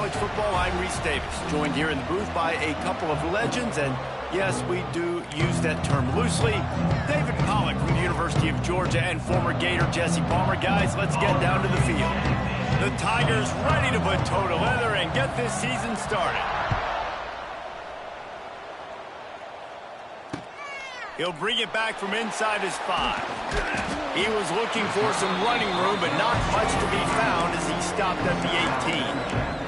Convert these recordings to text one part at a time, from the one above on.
College Football. I'm Reese Davis, joined here in the booth by a couple of legends, and yes, we do use that term loosely. David Pollack from the University of Georgia and former Gator Jesse Palmer. Guys, let's get down to the field. The Tigers ready to put toe to leather and get this season started. He'll bring it back from inside his 5. He was looking for some running room, but not much to be found as he stopped at the 18.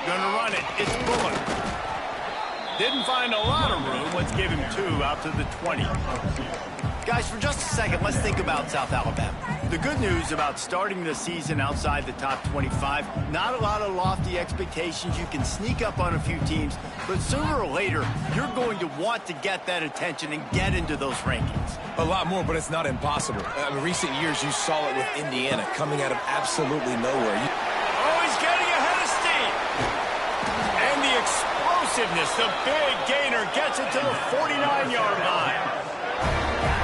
Gonna run it. It's Bullock. Didn't find a lot of room. Let's give him 2 out to the 20. Guys, for just a second, let's think about South Alabama. The good news about starting the season outside the top 25, not a lot of lofty expectations. You can sneak up on a few teams, but sooner or later, you're going to want to get that attention and get into those rankings. A lot more, but it's not impossible. In recent years, you saw it with Indiana coming out of absolutely nowhere. Oh, he's getting ahead of steam. And the explosiveness, the big gainer gets it to the 49-yard line.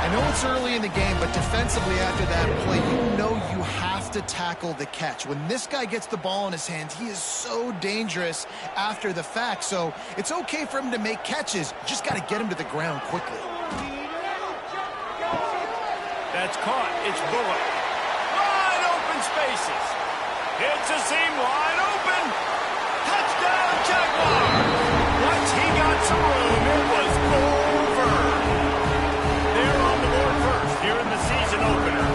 I know it's early in the game, but defensively after that play, you know you have to tackle the catch. When this guy gets the ball in his hands, he is so dangerous after the fact. So it's okay for him to make catches. Just got to get him to the ground quickly. That's caught. It's Bullock. Wide open spaces. Hits a seam wide open. Touchdown, Jaguar. Once he got some room, it was over. They're on the board first here in the season opener.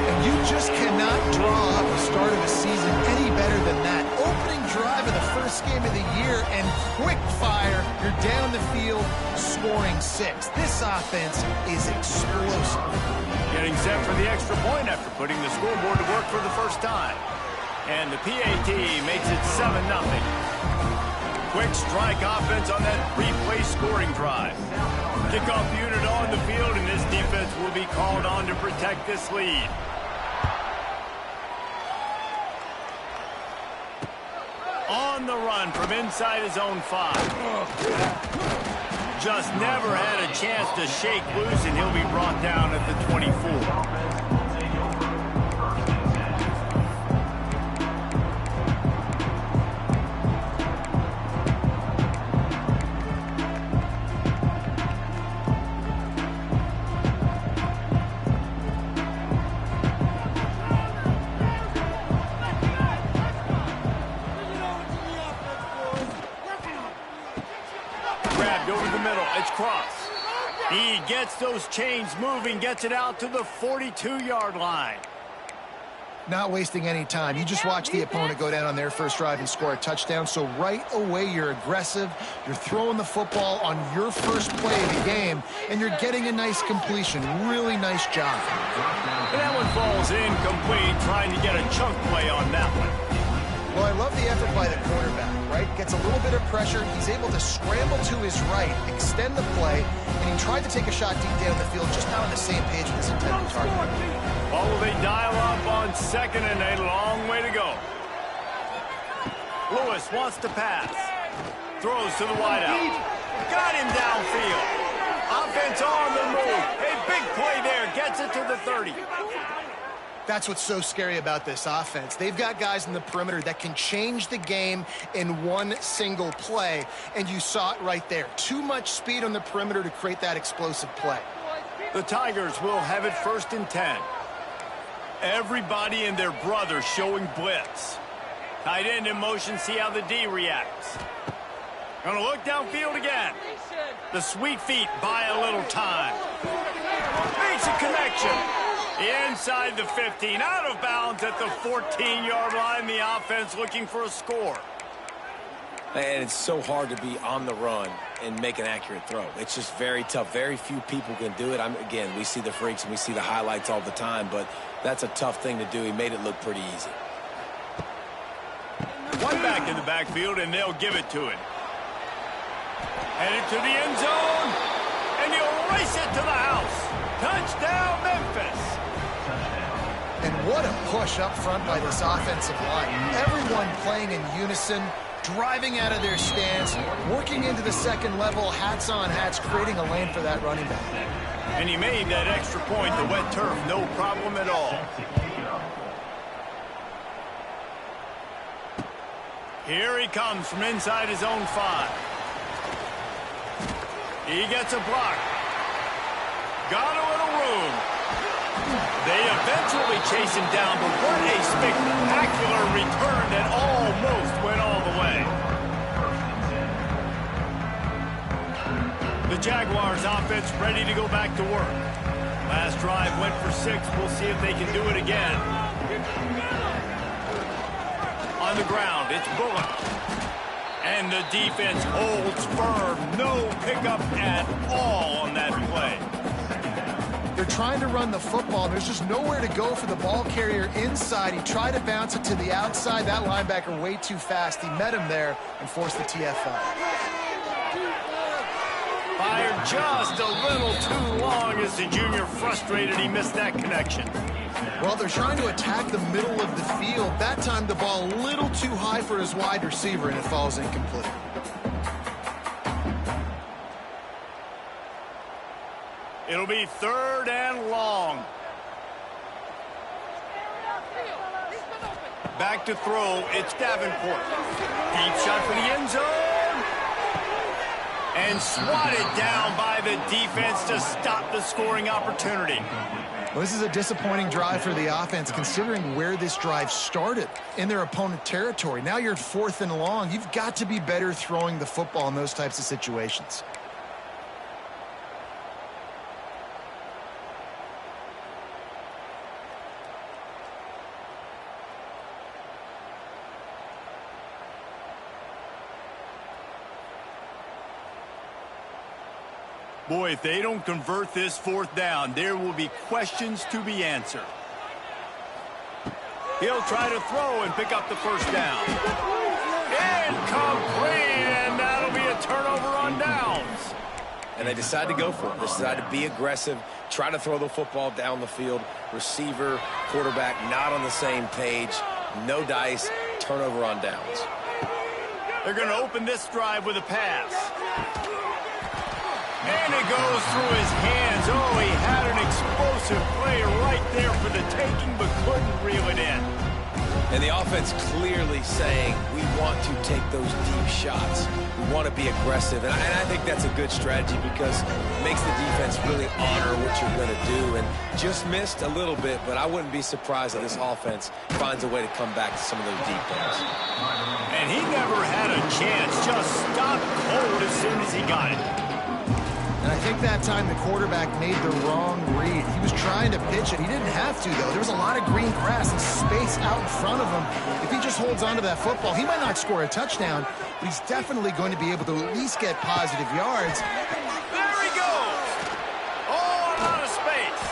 And you just cannot draw up the start of a season any better than that. Opening drive of the first game of the year and quick fire. You're down the field scoring 6. This offense is explosive. Getting set for the extra point after putting the scoreboard to work for the first time. And the PAT makes it 7-0. Quick strike offense on that replay scoring drive. Kickoff unit on the field, and this defense will be called on to protect this lead. On the run from inside his own 5. Just never had a chance to shake loose, and he'll be brought down at the 24. Grabbed over the middle. It's Cross. He gets those chains moving, gets it out to the 42-yard line. Not wasting any time. You just watch the opponent go down on their first drive and score a touchdown. So right away, you're aggressive. You're throwing the football on your first play of the game, and you're getting a nice completion. Really nice job. And that one falls incomplete, trying to get a chunk play on that one. Well, I love the effort by the quarterback, right? Gets a little bit of pressure. He's able to scramble to his right, extend the play, and he tried to take a shot deep down the field, just not on the same page with his intended target. Oh, they dial up on 2nd and a long way to go. Lewis wants to pass. Throws to the wideout. Got him downfield. Offense on the move. A big play there. Gets it to the 30. That's what's so scary about this offense. They've got guys in the perimeter that can change the game in one single play, and you saw it right there. Too much speed on the perimeter to create that explosive play. The Tigers will have it 1st and 10. Everybody and their brother showing blitz. Tight end in motion, see how the D reacts. Gonna look downfield again. The sweet feet buy a little time. Makes a connection. Inside the 15, out of bounds at the 14-yard line. The offense looking for a score. And it's so hard to be on the run and make an accurate throw. It's just very tough. Very few people can do it. Again, we see the freaks and we see the highlights all the time, but that's a tough thing to do. He made it look pretty easy. One back in the backfield, and they'll give it to him. Headed to the end zone, and he'll race it to the house. Touchdown, Memphis. What a push up front by this offensive line. Everyone playing in unison, driving out of their stance, working into the second level, hats on hats, creating a lane for that running back. And he made that extra point, the wet turf, no problem at all. Here he comes from inside his own 5. He gets a block. Got a little room. They eventually chase him down, but what a spectacular return that almost went all the way. The Jaguars offense ready to go back to work. Last drive went for 6. We'll see if they can do it again. On the ground, it's Bullock. And the defense holds firm. No pickup at all on that play. They're trying to run the football. There's just nowhere to go for the ball carrier inside. He tried to bounce it to the outside. That linebacker way too fast. He met him there and forced the TFL. Fired just a little too long as the junior frustrated. He missed that connection. Well, they're trying to attack the middle of the field. That time the ball a little too high for his wide receiver, and it falls incomplete. It'll be 3rd and long. Back to throw, it's Davenport. Deep shot for the end zone. And swatted down by the defense to stop the scoring opportunity. Well, this is a disappointing drive for the offense, considering where this drive started in their opponent territory. Now you're at 4th and long. You've got to be better throwing the football in those types of situations. Boy, if they don't convert this 4th down, there will be questions to be answered. He'll try to throw and pick up the 1st down. Incomplete, and that'll be a turnover on downs. And they decide to go for it. They decide to be aggressive, try to throw the football down the field. Receiver, quarterback not on the same page. No dice, turnover on downs. They're going to open this drive with a pass. And it goes through his hands. Oh, he had an explosive play right there for the taking, but couldn't reel it in. And the offense clearly saying, we want to take those deep shots. We want to be aggressive. And I think that's a good strategy because it makes the defense really honor what you're going to do. And just missed a little bit, but I wouldn't be surprised if this offense finds a way to come back to some of those deep balls. And he never had a chance. Just stopped cold as soon as he got it. And I think that time the quarterback made the wrong read. He was trying to pitch it. He didn't have to, though. There was a lot of green grass and space out in front of him. If he just holds on to that football, he might not score a touchdown, but he's definitely going to be able to at least get positive yards. There he goes! Oh, a lot of space.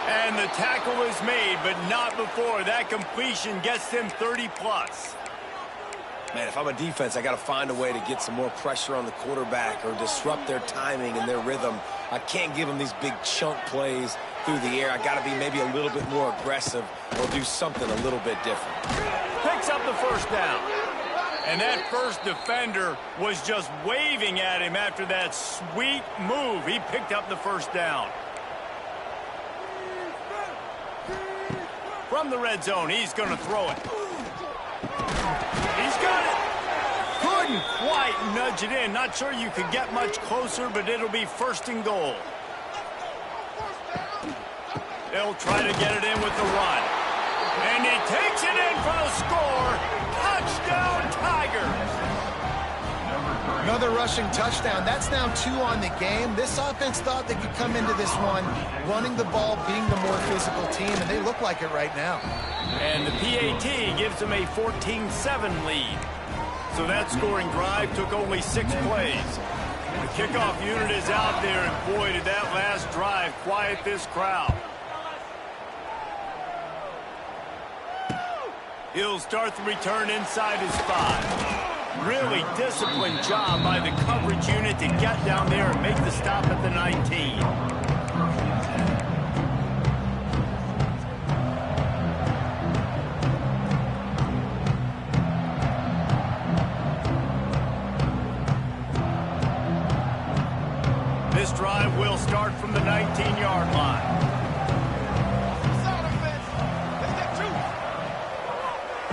And the tackle is made, but not before. That completion gets them 30-plus. Man, if I'm a defense, I got to find a way to get some more pressure on the quarterback or disrupt their timing and their rhythm. I can't give them these big chunk plays through the air. I got to be maybe a little bit more aggressive or do something a little bit different. Picks up the 1st down. And that first defender was just waving at him after that sweet move. He picked up the 1st down. From the red zone, he's going to throw it. He's got it. Couldn't quite nudge it in. Not sure you could get much closer, but it'll be 1st and goal. They'll try to get it in with the run. And he takes it in for the score. Touchdown, Tigers. Another rushing touchdown. That's now 2 on the game. This offense thought they could come into this one running the ball, being the more physical team, and they look like it right now. And the PAT gives them a 14-7 lead. So that scoring drive took only 6 plays. The kickoff unit is out there, and boy, did that last drive quiet this crowd. He'll start the return inside his 5. Really disciplined job by the coverage unit to get down there and make the stop at the 19.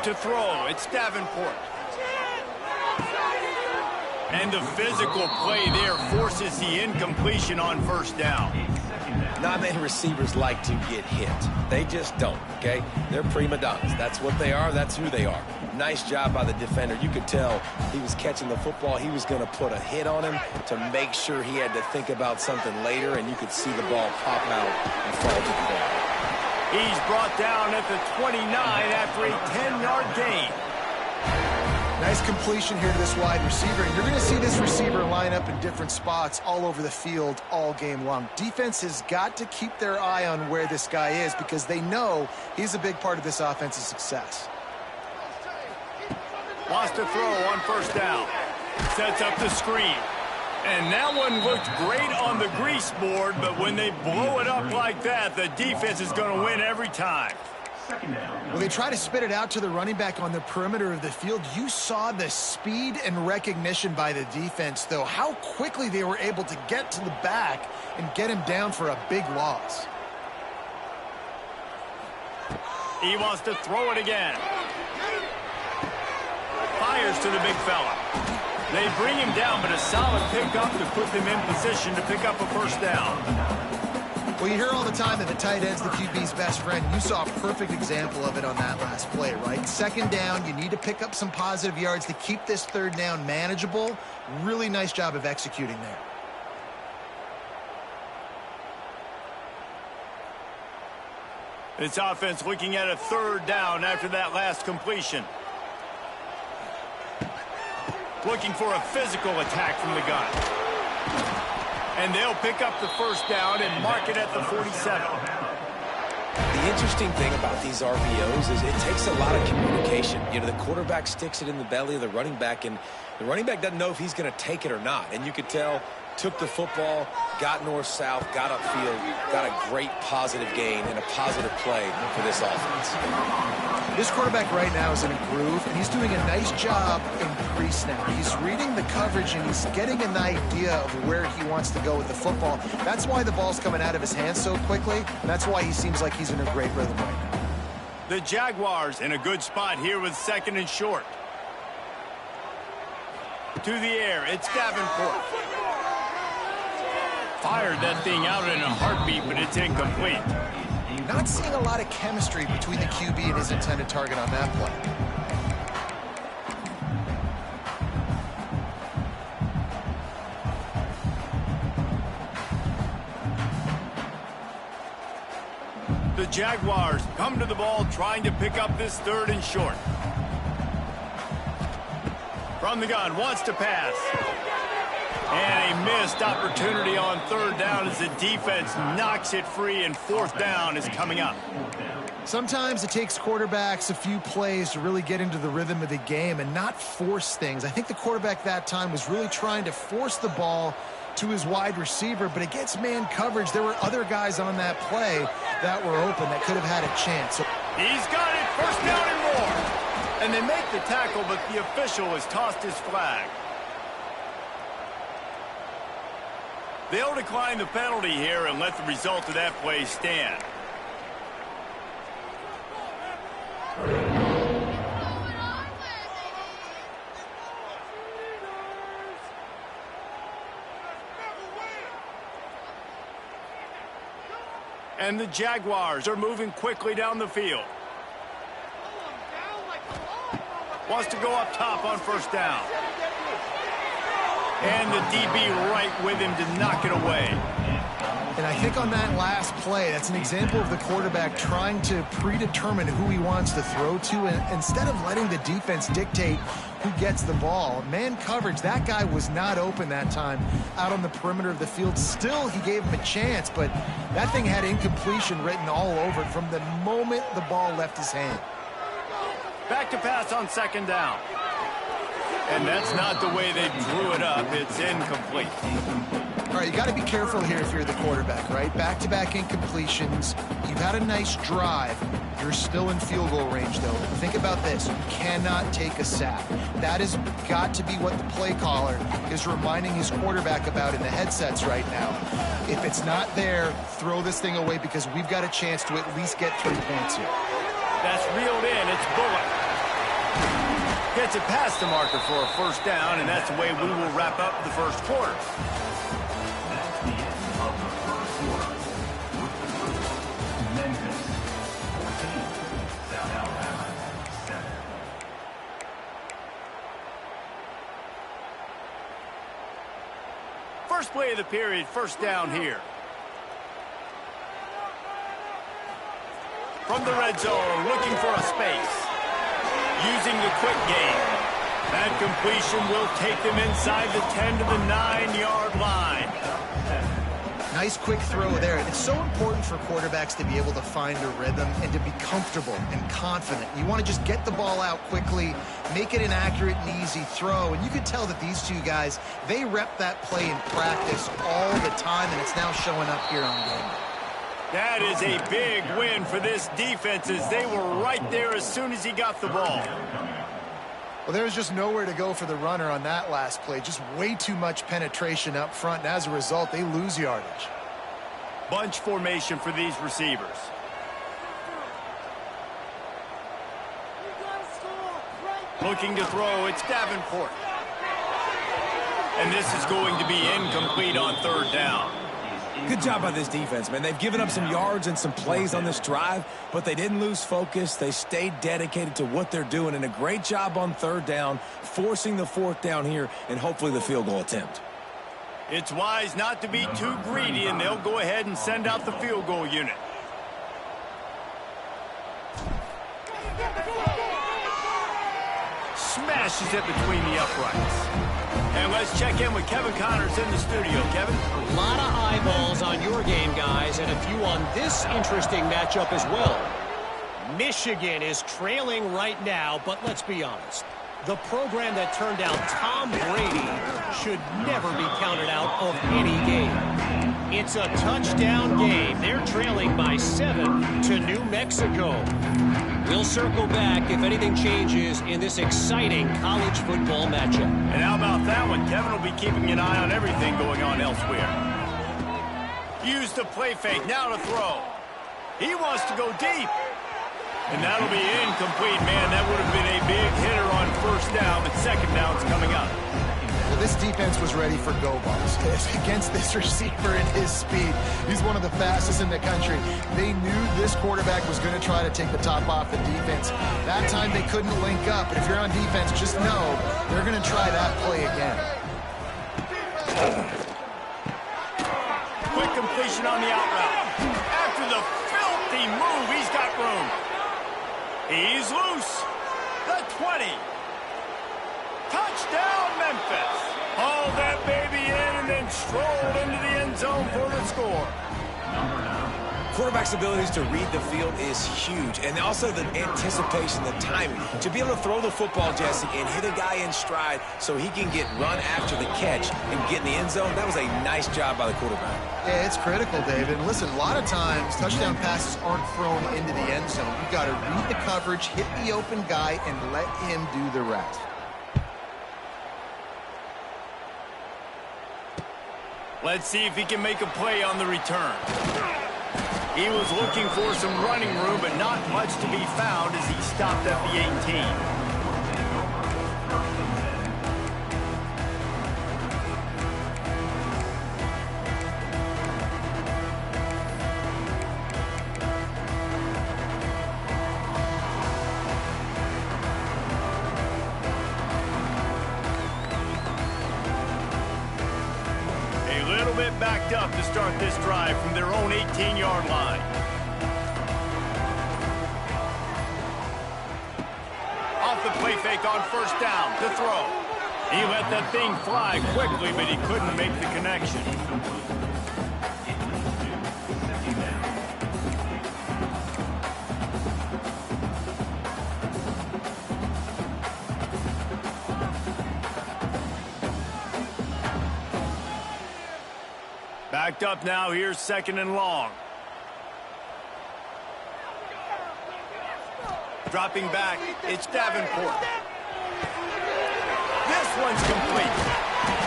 To throw, it's Davenport. And the physical play there forces the incompletion on first down. Not many receivers like to get hit. They just don't, okay? They're prima donnas. That's what they are. That's who they are. Nice job by the defender. You could tell he was catching the football. He was going to put a hit on him to make sure he had to think about something later, and you could see the ball pop out and fall to the ground. He's brought down at the 29 after a 10-yard gain. Nice completion here to this wide receiver, and you're going to see this receiver line up in different spots all over the field all game long. Defense has got to keep their eye on where this guy is because they know he's a big part of this offense's success. Wants to throw on first down. Sets up the screen. And that one looked great on the grease board, but when they blow it up like that, the defense is going to win every time. When they try to spit it out to the running back on the perimeter of the field, you saw the speed and recognition by the defense, though, how quickly they were able to get to the back and get him down for a big loss. He wants to throw it again. Fires to the big fella. They bring him down, but a solid pickup to put them in position to pick up a first down. Well, you hear all the time that the tight end's the QB's best friend. You saw a perfect example of it on that last play, right? Second down, you need to pick up some positive yards to keep this third down manageable. Really nice job of executing there. This offense looking at a third down after that last completion. Looking for a physical attack from the gun. And they'll pick up the first down and mark it at the 47. The interesting thing about these RPOs is it takes a lot of communication. You know, the quarterback sticks it in the belly of the running back, and the running back doesn't know if he's going to take it or not. And you could tell, took the football, got north-south, got upfield, got a great positive gain and a positive play for this offense. This quarterback right now is in a groove, and he's doing a nice job in pre-snap. He's reading the coverage, and he's getting an idea of where he wants to go with the football. That's why the ball's coming out of his hands so quickly, and that's why he seems like he's in a great rhythm right now. The Jaguars in a good spot here with second and short. To the air, it's Davenport. Fired that thing out in a heartbeat, but it's incomplete. Not seeing a lot of chemistry between the QB and his intended target on that play. The Jaguars come to the ball trying to pick up this third and short. From the gun, wants to pass. And a missed opportunity on third down as the defense knocks it free, and fourth down is coming up. Sometimes it takes quarterbacks a few plays to really get into the rhythm of the game and not force things. I think the quarterback that time was really trying to force the ball to his wide receiver, but against man coverage, there were other guys on that play that were open that could have had a chance. He's got it, first down and more. And they make the tackle, but the official has tossed his flag. They'll decline the penalty here and let the result of that play stand. And the Jaguars are moving quickly down the field. Wants to go up top on first down. And the DB right with him to knock it away. And I think on that last play, that's an example of the quarterback trying to predetermine who he wants to throw to, and instead of letting the defense dictate who gets the ball. Man coverage, that guy was not open that time out on the perimeter of the field. Still, he gave him a chance, but that thing had incompletion written all over it from the moment the ball left his hand. Back to pass on second down. And that's not the way they drew it up. It's incomplete. All right, you got to be careful here if you're the quarterback, right? Back-to-back incompletions. You've had a nice drive. You're still in field goal range, though. Think about this. You cannot take a sack. That has got to be what the play caller is reminding his quarterback about in the headsets right now. If it's not there, throw this thing away because we've got a chance to at least get 3 points here. That's reeled in. It's Bullock. Gets it past the marker for a first down, and that's the way we will wrap up the first quarter. That's the end of the first quarter. Memphis 14, South Alabama 7. First play of the period, first down here. From the red zone, looking for a space. Using the quick game. That completion will take them inside the 10 to the 9-yard line. Nice quick throw there. It's so important for quarterbacks to be able to find a rhythm and to be comfortable and confident. You want to just get the ball out quickly, make it an accurate and easy throw. And you can tell that these two guys, they rep that play in practice all the time, and it's now showing up here on game day. That is a big win for this defense as they were right there as soon as he got the ball. Well, there's just nowhere to go for the runner on that last play. Just way too much penetration up front, and as a result, they lose yardage. Bunch formation for these receivers. Looking to throw, it's Davenport. And this is going to be incomplete on third down. Good job by this defense, man. They've given up some yards and some plays on this drive, but they didn't lose focus. They stayed dedicated to what they're doing, and a great job on third down, forcing the fourth down here, and hopefully the field goal attempt. It's wise not to be too greedy, and they'll go ahead and send out the field goal unit. Smashes it between the uprights. And let's check in with Kevin Connors in the studio. Kevin? A lot of eyeballs on your game, guys, and a few on this interesting matchup as well. Michigan is trailing right now, but let's be honest. The program that turned out Tom Brady should never be counted out of any game. It's a touchdown game. They're trailing by 7 to New Mexico. We'll circle back if anything changes in this exciting college football matchup. And how about that one? Kevin will be keeping an eye on everything going on elsewhere. Use the play fake, now to throw. He wants to go deep. And that'll be incomplete, man. That would have been a big hitter on first down, but second down's coming up. Well, this defense was ready for go balls against this receiver and his speed. He's one of the fastest in the country. They knew this quarterback was going to try to take the top off the defense. That time they couldn't link up, but if you're on defense, just know they're going to try that play again. Quick completion on the out route. After the filthy move, he's got room. He's loose. The 20. Touchdown, Memphis. Hauled that baby in and then strolled into the end zone for the score. Quarterback's abilities to read the field is huge, and also the anticipation, the timing. To be able to throw the football, Jesse, and hit a guy in stride so he can get run after the catch and get in the end zone, that was a nice job by the quarterback. Yeah, it's critical, David. Listen, a lot of times touchdown passes aren't thrown into the end zone. You've got to read the coverage, hit the open guy, and let him do the rest. Let's see if he can make a play on the return. He was looking for some running room, but not much to be found as he stopped at the 18. Backed up to start this drive from their own 18-yard line. Off the play fake on first down to throw. He let that thing fly quickly, but he couldn't make the connection. Backed up now, here's second and long. Dropping back, it's Davenport. This one's complete.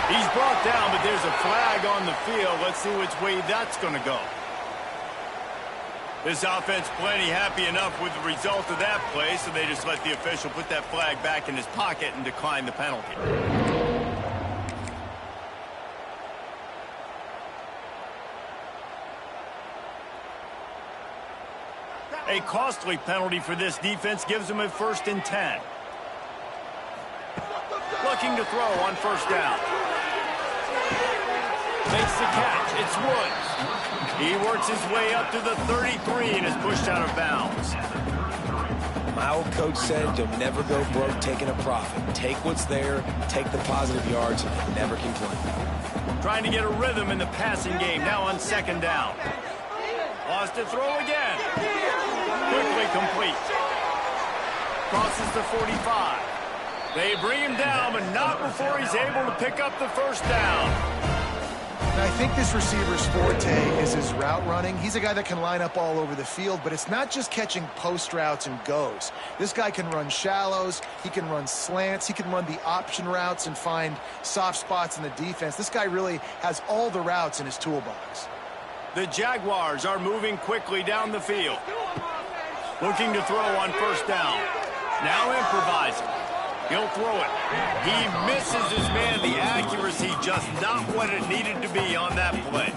He's brought down, but there's a flag on the field. Let's see which way that's going to go. This offense plenty happy enough with the result of that play, so they just let the official put that flag back in his pocket and decline the penalty. A costly penalty for this defense gives them a 1st and 10. Looking to throw on 1st down. Makes the catch. It's Woods. He works his way up to the 33 and is pushed out of bounds. My old coach said you'll never go broke taking a profit. Take what's there, take the positive yards, and never complain. Trying to get a rhythm in the passing game now on 2nd down. Lost to throw again. Quickly complete. Crosses the 45. They bring him down, but not before he's able to pick up the 1st down. Now, I think this receiver's forte is his route running. He's a guy that can line up all over the field, but it's not just catching post routes and goes. This guy can run shallows, he can run slants, he can run the option routes and find soft spots in the defense. This guy really has all the routes in his toolbox. The Jaguars are moving quickly down the field. Looking to throw on 1st down. Now improvising. He'll throw it. He misses his man. The accuracy just not what it needed to be on that play.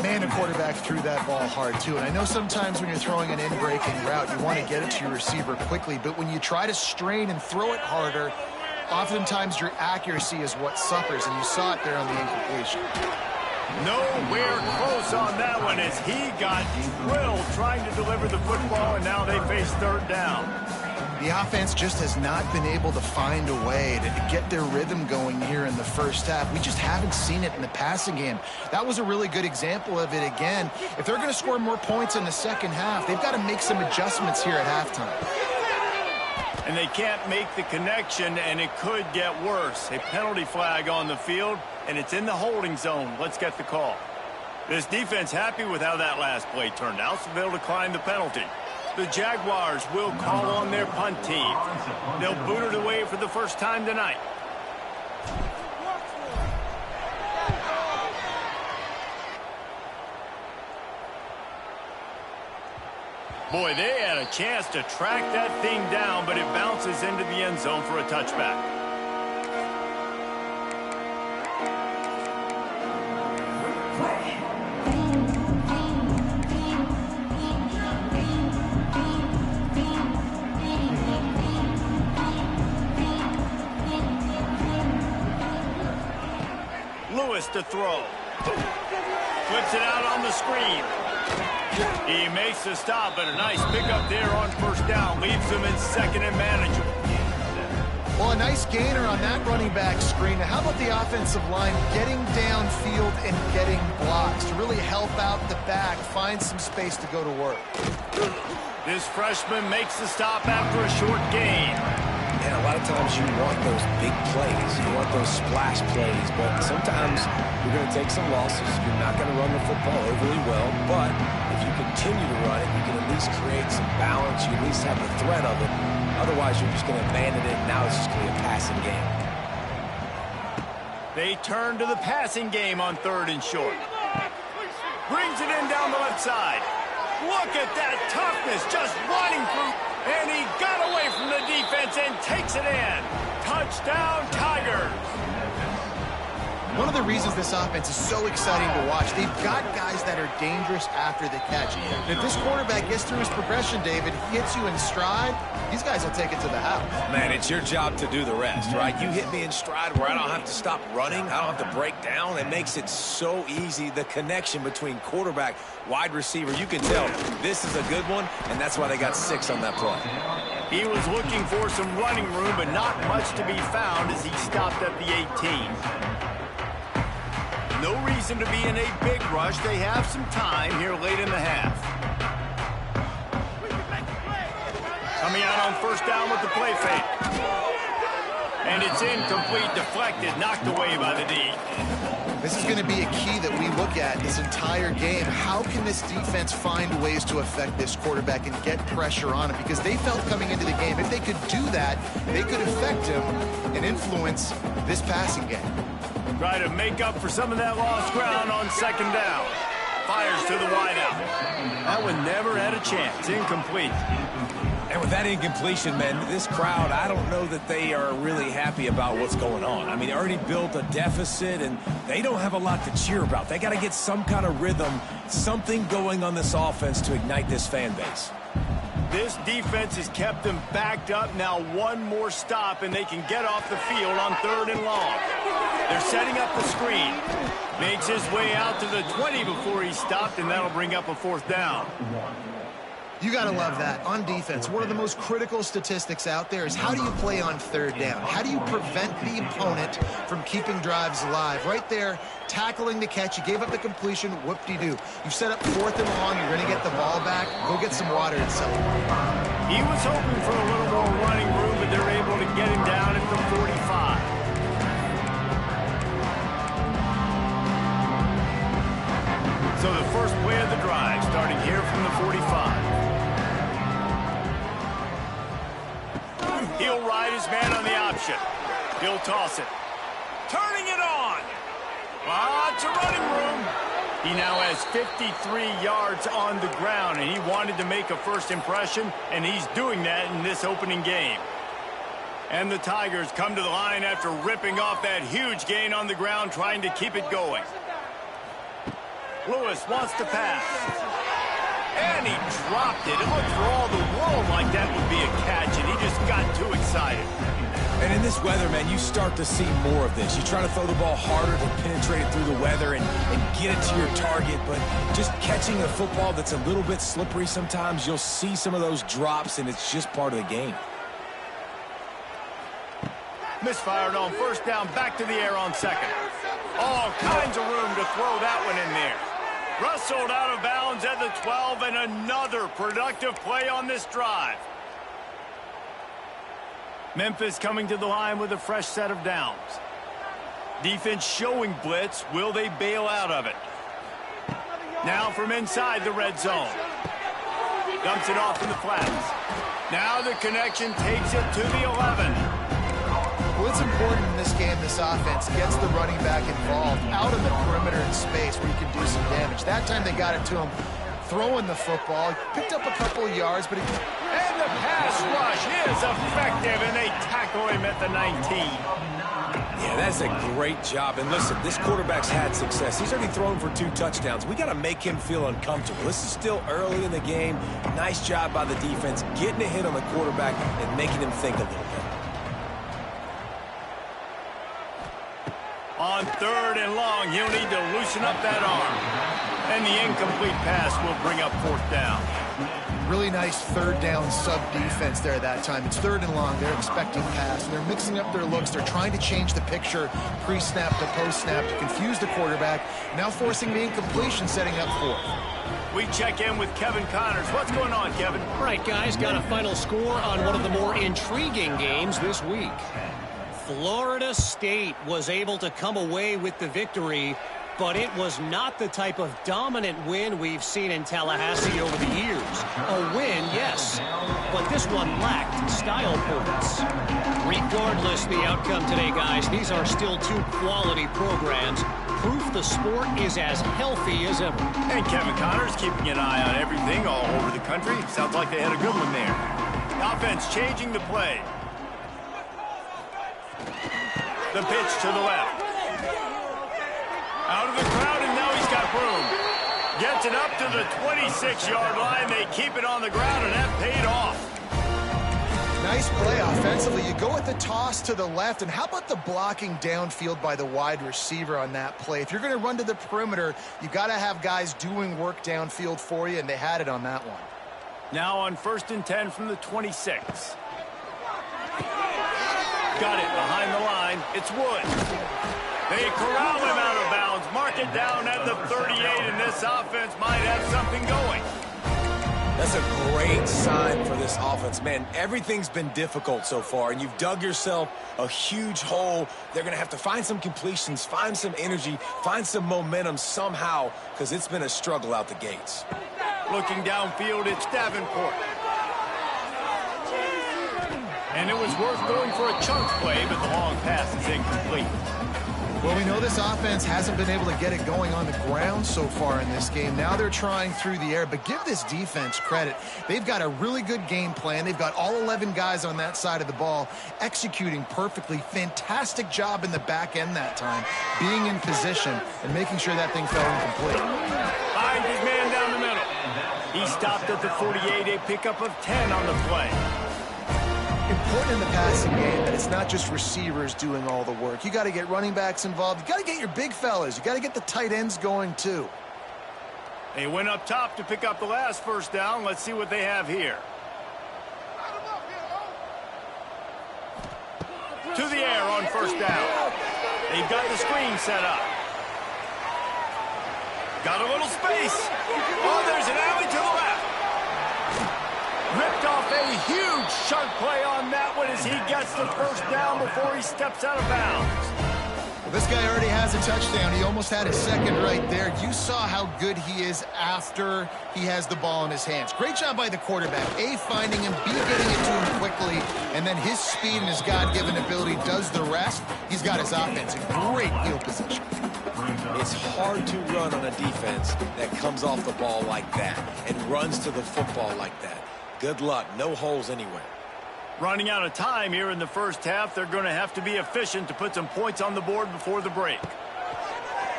Man, a quarterback threw that ball hard, too. And I know sometimes when you're throwing an in-breaking route, you want to get it to your receiver quickly. But when you try to strain and throw it harder, oftentimes your accuracy is what suffers. And you saw it there on the incompletion. Nowhere close on that one as he got drilled trying to deliver the football, and now they face 3rd down. The offense just has not been able to find a way to get their rhythm going here in the 1st half. We just haven't seen it in the passing game. That was a really good example of it again. If they're going to score more points in the 2nd half, they've got to make some adjustments here at halftime. And they can't make the connection, and it could get worse. A penalty flag on the field, and it's in the holding zone. Let's get the call. This defense happy with how that last play turned out, so they'll decline the penalty. The Jaguars will call on their punt team. They'll boot it away for the 1st time tonight. Boy, they had a chance to track that thing down, but it bounces into the end zone for a touchback. Lewis to throw. Flips it out on the screen. He makes the stop, but a nice pickup there on 1st down. Leaves him in 2nd and manageable. Well, a nice gainer on that running back screen. Now, how about the offensive line getting downfield and getting blocks to really help out the back, find some space to go to work? This freshman makes the stop after a short gain. And a lot of times you want those big plays. You want those splash plays. But sometimes you're going to take some losses. You're not going to run the football overly well. But if you continue to run it, you can at least create some balance. You at least have the threat of it. Otherwise, you're just going to abandon it. And now it's just going to be a passing game. They turn to the passing game on 3rd and short. Brings it in down the left side. Look at that toughness just running through. And he got away from the defense and takes it in. Touchdown, Tigers. One of the reasons this offense is so exciting to watch, they've got guys that are dangerous after the catch. And if this quarterback gets through his progression, David, he hits you in stride, these guys will take it to the house. Man, it's your job to do the rest, right? You hit me in stride where I don't have to stop running. I don't have to break down. It makes it so easy. The connection between quarterback, wide receiver, you can tell this is a good one, and that's why they got 6 on that play. He was looking for some running room, but not much to be found as he stopped at the 18. No reason to be in a big rush. They have some time here late in the half. Coming out on 1st down with the play fake. And it's incomplete, deflected, knocked away by the D. This is going to be a key that we look at this entire game. How can this defense find ways to affect this quarterback and get pressure on him? Because they felt coming into the game, if they could do that, they could affect him and influence this passing game. Try to make up for some of that lost ground on 2nd down. fires to the wideout. That one never had a chance. Incomplete. And with that incompletion, man, this crowd, I don't know that they are really happy about what's going on. I mean, they already built a deficit, and they don't have a lot to cheer about. They got to get some kind of rhythm, something going on this offense to ignite this fan base. This defense has kept them backed up. Now one more stop, and they can get off the field on 3rd and long. They're setting up the screen. Makes his way out to the 20 before he stopped, and that'll bring up a 4th down. You got to love that. On defense, one of the most critical statistics out there is how do you play on 3rd down? How do you prevent the opponent from keeping drives alive? Right there, tackling the catch. You gave up the completion. Whoop-de-doo. You've set up 4th and long. You're going to get the ball back. Go get some water and celebrate. He was hoping for a little more running room, but they're able to get him down at the 45. So the first play of the drive, starting here from the 45. He'll ride his man on the option. He'll toss it. Turning it on. Lots of running room. He now has 53 yards on the ground, and he wanted to make a first impression, and he's doing that in this opening game. And the Tigers come to the line after ripping off that huge gain on the ground, trying to keep it going. Lewis wants to pass. And he dropped it. It looked for all the world like that would be a catch, and he just got too excited. And in this weather, man, you start to see more of this. You try to throw the ball harder to penetrate it through the weather and get it to your target, but just catching a football that's a little bit slippery sometimes, you'll see some of those drops, and it's just part of the game. Misfired on 1st down, back to the air on 2nd. All kinds of room to throw that one in there. Rustled out of bounds at the 12, and another productive play on this drive. Memphis coming to the line with a fresh set of downs. Defense showing blitz. Will they bail out of it? Now from inside the red zone. Dumps it off in the flats. Now the connection takes it to the 11. What's important in this game, this offense gets the running back involved out in the perimeter in space where you can do some damage. That time they got it to him throwing the football. He picked up a couple of yards, but and the pass rush is effective, and they tackle him at the 19. Yeah, that's a great job. And listen, this quarterback's had success. He's already thrown for 2 touchdowns. We got to make him feel uncomfortable. This is still early in the game. Nice job by the defense, getting a hit on the quarterback and making him think a little bit. On 3rd and long, he'll need to loosen up that arm. And the incomplete pass will bring up 4th down. really nice 3rd down sub-defense there that time. It's 3rd and long. They're expecting pass. And they're mixing up their looks. They're trying to change the picture pre-snap to post-snap to confuse the quarterback. Now forcing the incompletion, setting up 4th. We check in with Kevin Connors. What's going on, Kevin? All right, guys, got a final score on one of the more intriguing games this week. Florida State was able to come away with the victory, but it was not the type of dominant win we've seen in Tallahassee over the years. A win, yes, but this one lacked style points. Regardless the outcome today, guys, these are still 2 quality programs. Proof the sport is as healthy as ever. And Kevin Connors keeping an eye on everything all over the country. Sounds like they had a good one there. Offense changing the play. The pitch to the left. Out of the crowd, and now he's got room. Gets it up to the 26-yard line. They keep it on the ground, and that paid off. Nice play offensively. You go with the toss to the left, and how about the blocking downfield by the wide receiver on that play? If you're going to run to the perimeter, you got to have guys doing work downfield for you, and they had it on that one. Now on 1st and 10 from the 26. Got it behind the line. It's Woods. They corral him out of bounds. Mark it down at the 38, and this offense might have something going. That's a great sign for this offense. Man, everything's been difficult so far, and you've dug yourself a huge hole. They're going to have to find some completions, find some energy, find some momentum somehow, because it's been a struggle out the gates. Looking downfield, it's Davenport. And it was worth going for a chunk play, but the long pass is incomplete. Well, we know this offense hasn't been able to get it going on the ground so far in this game. Now they're trying through the air, but give this defense credit. They've got a really good game plan. They've got all 11 guys on that side of the ball executing perfectly. Fantastic job in the back end that time, being in position and making sure that thing fell incomplete. Finds his man down the middle. He stopped at the 48, a pickup of 10 on the play. Important in the passing game that it's not just receivers doing all the work. You got to get running backs involved. You got to get your big fellas. You got to get the tight ends going too. They went up top to pick up the last first down. Let's see what they have here. To the air on first down. They've got the screen set up. Got a little space. Oh, there's an alley to the left. Ripped off a huge chunk play on that one as he gets the first down before he steps out of bounds. Well, this guy already has a touchdown. He almost had his second right there. You saw how good he is after he has the ball in his hands. Great job by the quarterback. A, finding him, B, getting it to him quickly, and then his speed and his God-given ability does the rest. He's got his offense in great field position. It's hard to run on a defense that comes off the ball like that and runs to the football like that. Good luck. No holes anywhere. Running out of time here in the first half. They're going to have to be efficient to put some points on the board before the break.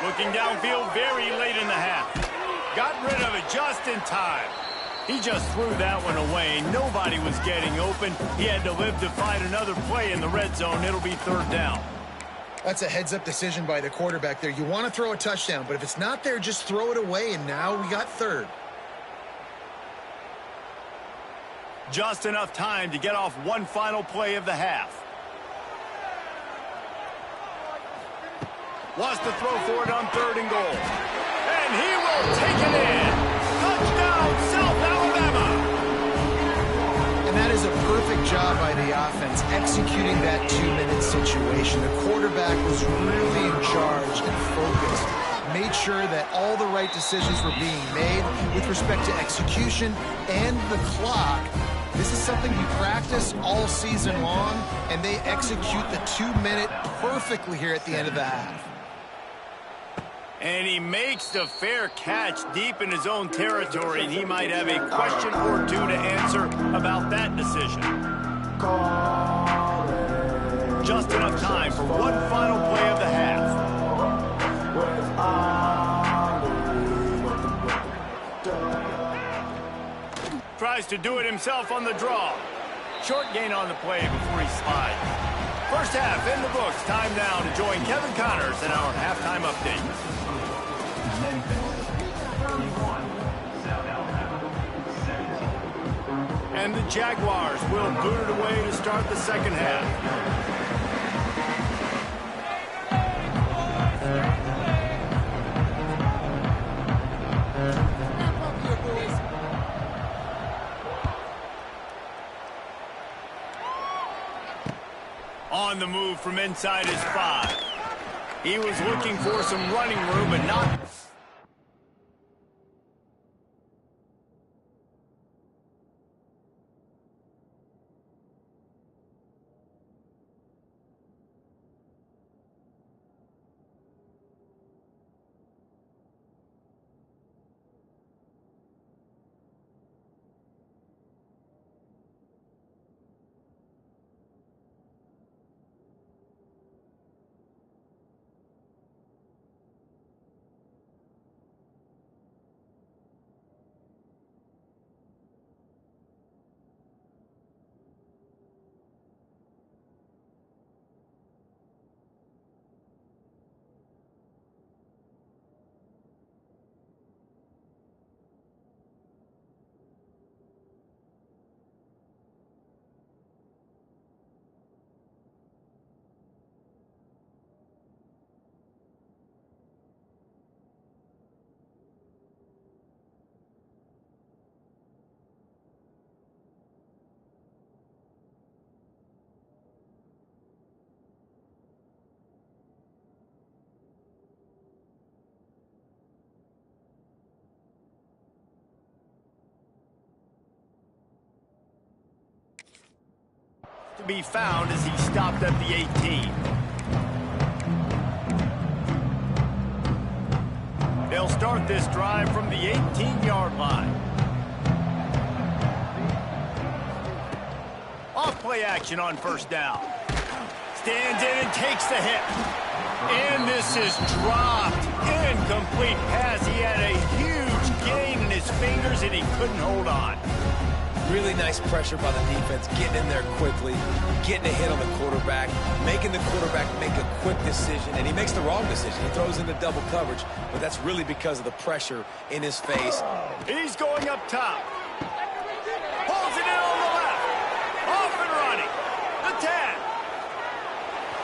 Looking downfield very late in the half. Got rid of it just in time. He just threw that one away. Nobody was getting open. He had to live to find another play in the red zone. It'll be third down. That's a heads-up decision by the quarterback there. You want to throw a touchdown, but if it's not there, just throw it away, and now we got third. Just enough time to get off one final play of the half. Wants to throw for it on third and goal. And he will take it in. Touchdown, South Alabama. And that is a perfect job by the offense, executing that 2-minute situation. The quarterback was really in charge and focused. Made sure that all the right decisions were being made with respect to execution and the clock. This is something we practice all season long, and they execute the 2-minute perfectly here at the end of the half. And he makes the fair catch deep in his own territory, and he might have a question or two to answer about that decision. Just enough time for one final play of the half. Tries to do it himself on the draw. Short gain on the play before he slides. First half in the books. Time now to join Kevin Connors in our halftime update. Memphis 31, South Alabama 17. And the Jaguars will boot it away to start the second half. On the move from inside his 5. He was looking for some running room, but not... to be found as he stopped at the 18. They'll start this drive from the 18-yard line. Off play action on first down. Stands in and takes the hit. And this is dropped. Incomplete pass. He had a huge gain in his fingers and he couldn't hold on. Really nice pressure by the defense, getting in there quickly, getting a hit on the quarterback, making the quarterback make a quick decision, and he makes the wrong decision. He throws into double coverage, but that's really because of the pressure in his face. He's going up top. Pulls it in on the left. Off and running. The 10.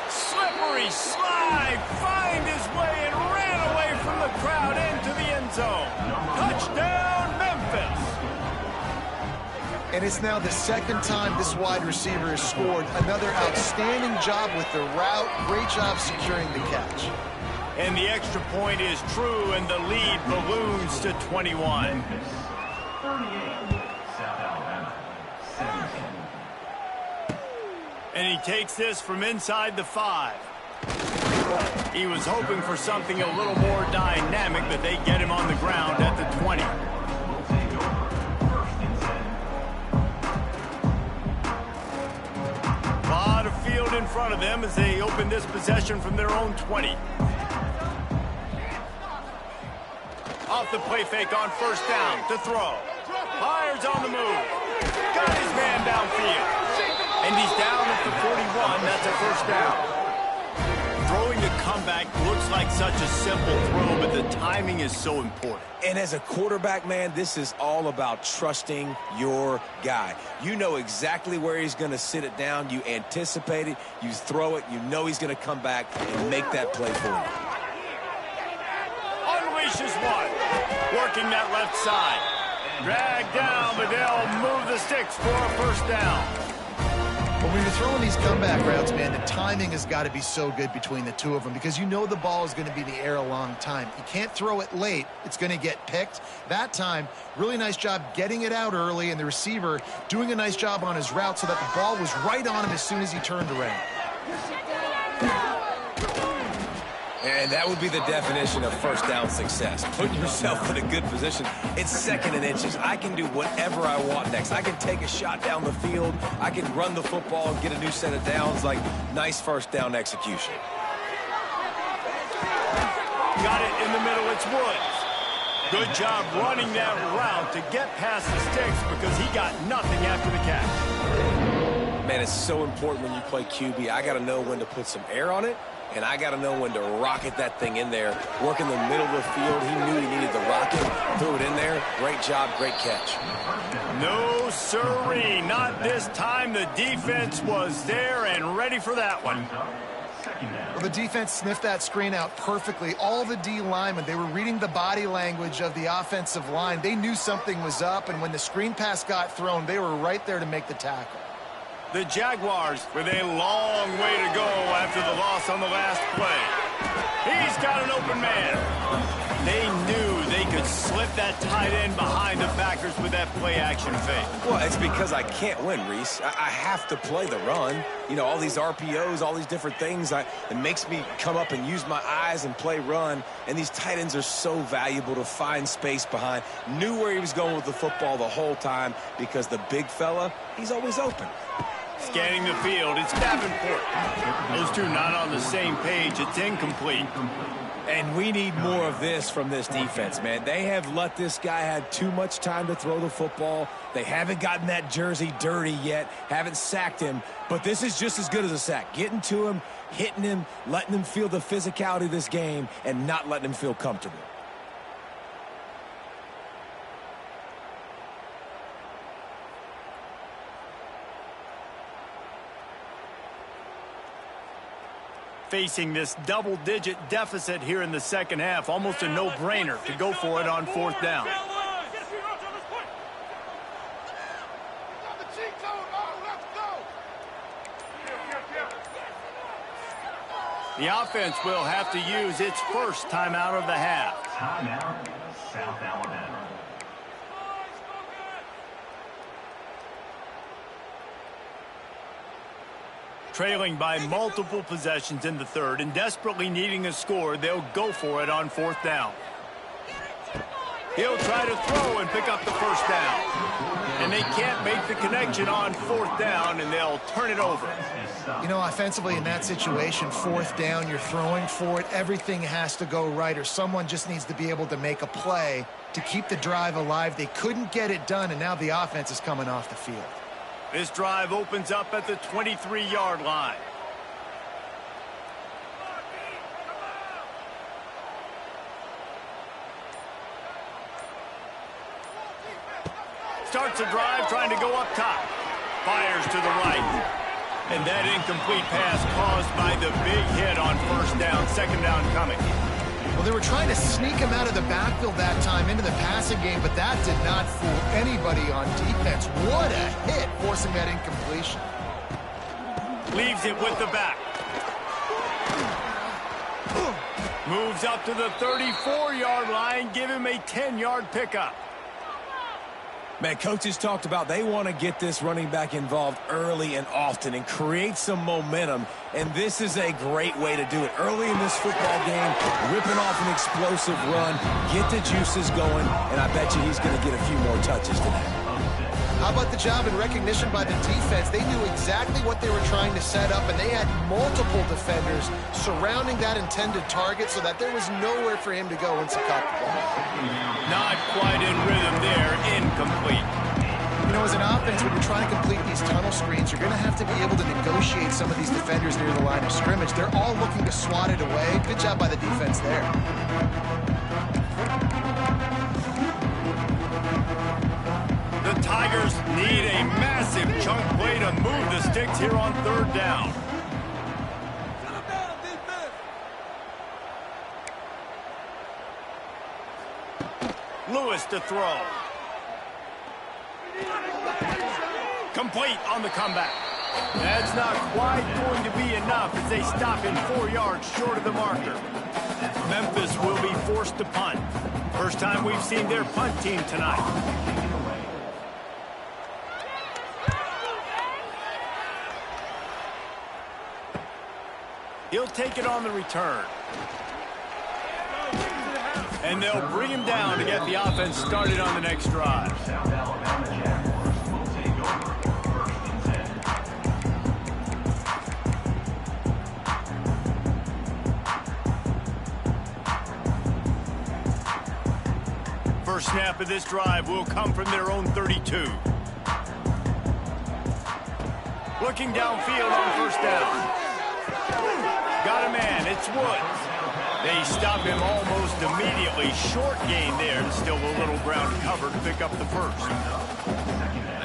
Slippery slide. Find his way and ran away from the crowd into the end zone. Touchdown, Memphis. And it's now the second time this wide receiver has scored. Another outstanding job with the route. Great job securing the catch. And the extra point is true, and the lead balloons to 21. Memphis 38, South Alabama 17. And he takes this from inside the 5. He was hoping for something a little more dynamic, but they get him on the ground at the 20. We'll take over first and 10. A lot of field in front of them as they open this possession from their own 20. Off the play fake on first down to throw. Fires on the move. Got his man downfield. And he's down at the 41. That's a first down. Throwing the comeback looks like such a simple throw, but the timing is so important. And as a quarterback, man, this is all about trusting your guy. You know exactly where he's going to sit it down. You anticipate it. You throw it. You know he's going to come back and make that play for you. Unleashes one. Working that left side. Drag down, but they'll move the sticks for a first down. When you're throwing these comeback routes, man, the timing has got to be so good between the two of them because you know the ball is going to be in the air a long time. You can't throw it late. It's going to get picked. That time, really nice job getting it out early, and the receiver doing a nice job on his route so that the ball was right on him as soon as he turned around. And that would be the definition of first down success. Putting yourself in a good position. It's second and inches. I can do whatever I want next. I can take a shot down the field. I can run the football and get a new set of downs. Like, nice first down execution. Got it in the middle. It's Woods. Good job running that route to get past the sticks because he got nothing after the catch. Man, it's so important when you play QB. I got to know when to put some air on it. And I got to know when to rocket that thing in there. Work in the middle of the field. He knew he needed the rocket. Threw it in there. Great job. Great catch. No, sirree. Not this time. The defense was there and ready for that one. Well, the defense sniffed that screen out perfectly. All the D linemen, they were reading the body language of the offensive line. They knew something was up, and when the screen pass got thrown, they were right there to make the tackle. The Jaguars with a long way to go after the loss on the last play. He's got an open man. They knew they could slip that tight end behind the backers with that play action fake. Well, it's because I can't win, Reese. I have to play the run. You know, all these RPOs, all these different things. It makes me come up and use my eyes and play run. And these tight ends are so valuable to find space behind. Knew where he was going with the football the whole time because the big fella, he's always open. Scanning the field, it's Davenport. Those two not on the same page. It's incomplete. And we need more of this from this defense, man. They have let this guy have too much time to throw the football. They haven't gotten that jersey dirty yet, haven't sacked him. But this is just as good as a sack. Getting to him, hitting him, letting him feel the physicality of this game, and not letting him feel comfortable. Facing this double-digit deficit here in the second half, almost a no-brainer to go for it on fourth down. The offense will have to use its first timeout of the half. Timeout, South Alabama. Trailing by multiple possessions in the third and desperately needing a score, they'll go for it on fourth down. He'll try to throw and pick up the first down. And they can't make the connection on fourth down, and they'll turn it over. You know, offensively in that situation, fourth down, you're throwing for it. Everything has to go right, or someone just needs to be able to make a play to keep the drive alive. They couldn't get it done, and now the offense is coming off the field. This drive opens up at the 23-yard line. Starts a drive trying to go up top. Fires to the right. And that incomplete pass caused by the big hit on first down. Second down coming. Well, they were trying to sneak him out of the backfield that time into the passing game, but that did not fool anybody on defense. What a hit, forcing that incompletion. Leaves it with the back. Moves up to the 34-yard line. Give him a 10-yard pickup. Man, coaches talked about they want to get this running back involved early and often and create some momentum, and this is a great way to do it. Early in this football game, ripping off an explosive run, get the juices going, and I bet you he's going to get a few more touches today. How about the job and recognition by the defense? They knew exactly what they were trying to set up, and they had multiple defenders surrounding that intended target so that there was nowhere for him to go once he caught the ball. Not quite in rhythm there. Incomplete. You know, as an offense, when you're trying to complete these tunnel screens, you're going to have to be able to negotiate some of these defenders near the line of scrimmage. They're all looking to swat it away. Good job by the defense there. The Tigers need a massive chunk play to move the sticks here on third down. Lewis to throw. Complete on the comeback. That's not quite going to be enough as they stop him 4 yards short of the marker. Memphis will be forced to punt. First time we've seen their punt team tonight. He'll take it on the return. And they'll bring him down to get the offense started on the next drive. First snap of this drive will come from their own 32. Looking downfield on first down. Got a man, it's Woods. They stop him almost immediately. Short gain there, and still a little ground to cover to pick up the first.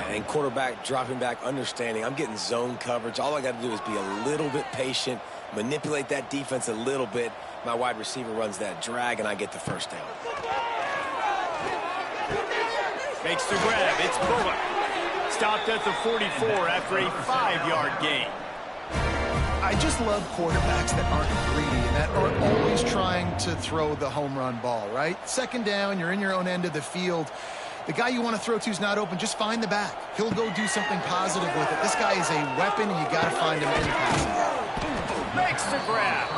And quarterback dropping back, understanding I'm getting zone coverage. All I got to do is be a little bit patient, manipulate that defense a little bit. My wide receiver runs that drag, and I get the first down. Makes the grab. It's Bullock. Stopped at the 44 after a 5-yard gain. I just love quarterbacks that aren't greedy and that aren't always trying to throw the home run ball, right? Second down, you're in your own end of the field. The guy you want to throw to is not open. Just find the back. He'll go do something positive with it. This guy is a weapon, and you got to find him in the passing game. Makes the grab.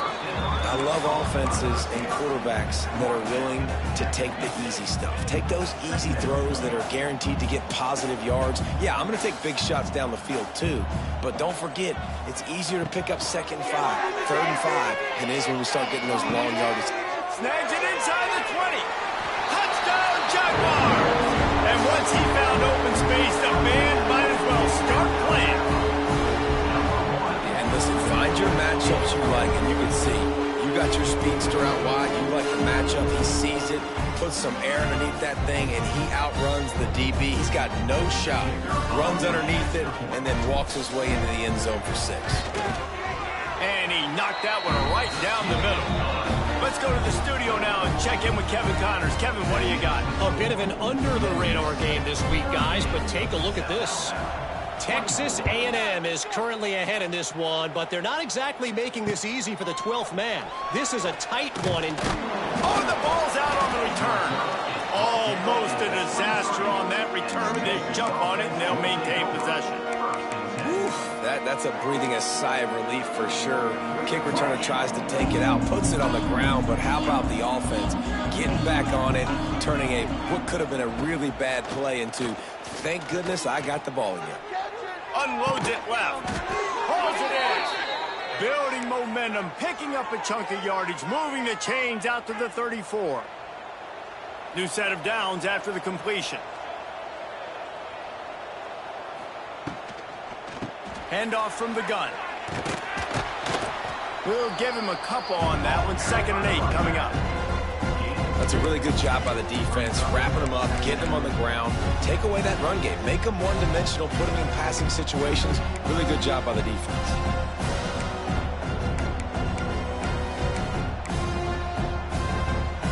I love offenses and quarterbacks that are willing to take the easy stuff. Take those easy throws that are guaranteed to get positive yards. Yeah, I'm going to take big shots down the field too, but don't forget, it's easier to pick up second and 5, third and 5 than it is when we start getting those long yardage. Snags it inside the 20. Touchdown, Jaguars! And once he found open space, the band might as well start playing. And listen, find your matchups you like, and you can see. You got your speedster out wide. You like the matchup. He sees it, puts some air underneath that thing, and he outruns the DB. He's got no shot. Runs underneath it, and then walks his way into the end zone for 6. And he knocked that one right down the middle. Let's go to the studio now and check in with Kevin Connors. Kevin, what do you got? A bit of an under-the-radar game this week, guys, but take a look at this. Texas A&M is currently ahead in this one, but they're not exactly making this easy for the 12th man. This is a tight one. Oh, the ball's out on the return. Almost a disaster on that return. They jump on it, and they'll maintain possession. That's a breathing a sigh of relief for sure. Kick returner tries to take it out, puts it on the ground, but how about the offense? getting back on it, turning what could have been a really bad play into, thank goodness I got the ball again. Unloads it left. Pulls it in. Building momentum, picking up a chunk of yardage, moving the chains out to the 34. New set of downs after the completion. Handoff from the gun. We'll give him a couple on that one. 2nd and 8 coming up. That's a really good job by the defense, wrapping them up, getting them on the ground. Take away that run game. Make them one-dimensional, put them in passing situations. Really good job by the defense.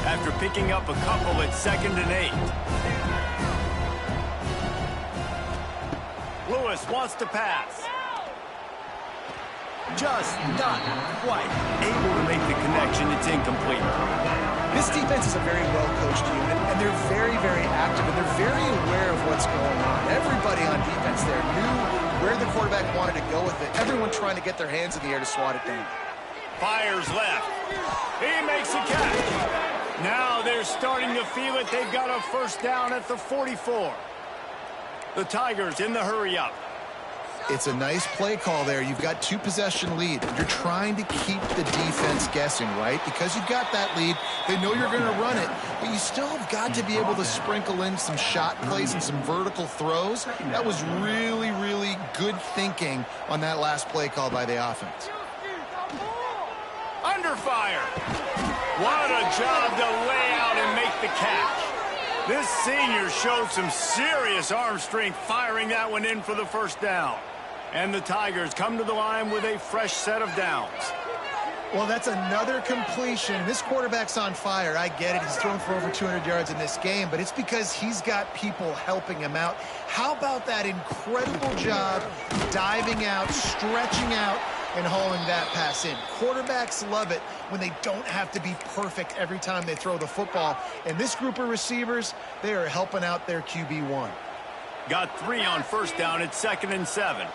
After picking up a couple at 2nd and 8. Lewis wants to pass. Just not quite able to make the connection. It's incomplete. This defense is a very well-coached unit, and they're very, very active, and they're very aware of what's going on. Everybody on defense there knew where the quarterback wanted to go with it. Everyone trying to get their hands in the air to swat it down. Fires left. He makes a catch. Now they're starting to feel it. They've got a first down at the 44. The Tigers in the hurry-up. It's a nice play call there. You've got 2-possession lead. You're trying to keep the defense guessing, right? Because you've got that lead. They know you're going to run it, but you still have got to be able to sprinkle in some shot plays and some vertical throws. That was really, really good thinking on that last play call by the offense. Under fire. What a job to lay out and make the catch. This senior showed some serious arm strength firing that one in for the first down. And the Tigers come to the line with a fresh set of downs. Well, that's another completion. This quarterback's on fire. I get it. He's thrown for over 200 yards in this game, but it's because he's got people helping him out. How about that incredible job diving out, stretching out, and hauling that pass in? Quarterbacks love it when they don't have to be perfect every time they throw the football. And this group of receivers, they are helping out their QB1. Got 3 on first down at 2nd and 7.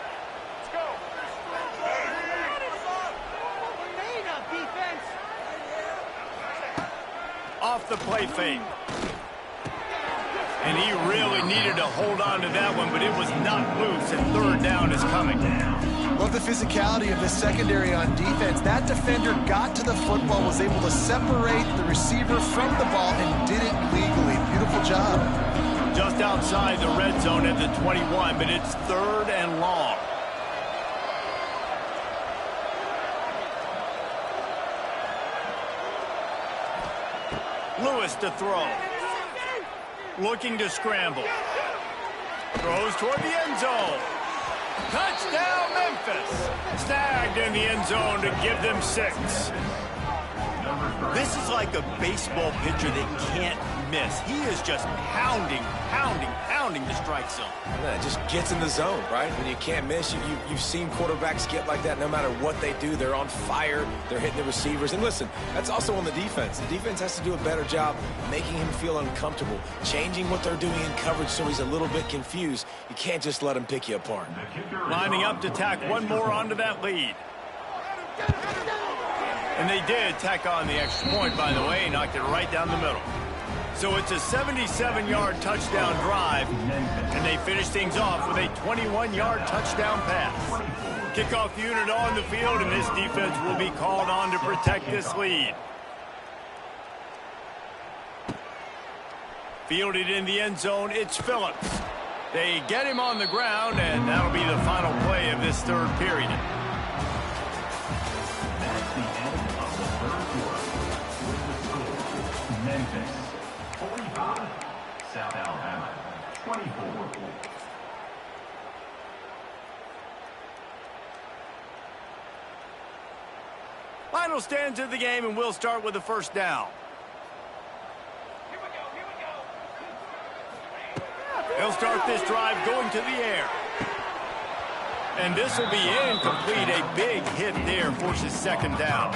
Off the play fake. And he really needed to hold on to that one, but it was not loose, and 3rd down is coming. Love the physicality of the secondary on defense. That defender got to the football, was able to separate the receiver from the ball, and did it legally. Beautiful job. Just outside the red zone at the 21, but it's 3rd and long. Lewis to throw. Looking to scramble. Throws toward the end zone. Touchdown, Memphis. Snagged in the end zone to give them 6. This is like a baseball pitcher that can't miss. He is just pounding the strike zone. Yeah, it just gets in the zone, right? When you can't miss, you've seen quarterbacks get like that no matter what they do. They're on fire. They're hitting the receivers. And listen, that's also on the defense. The defense has to do a better job making him feel uncomfortable, changing what they're doing in coverage so he's a little bit confused. You can't just let him pick you apart. Lining up to tack one more onto that lead. And they did tack on the extra point, by the way, knocked it right down the middle. So it's a 77-yard touchdown drive, and they finish things off with a 21-yard touchdown pass. Kickoff unit on the field, and this defense will be called on to protect this lead. Fielded in the end zone, it's Phillips. They get him on the ground, and that'll be the final play of this 3rd period. That's the end of the 3rd quarter. With the score, Memphis 45, South Alabama 24. Final stands of the game, and we'll start with the first down. They'll start this drive going to the air. And this will be incomplete. A big hit there forces 2nd down.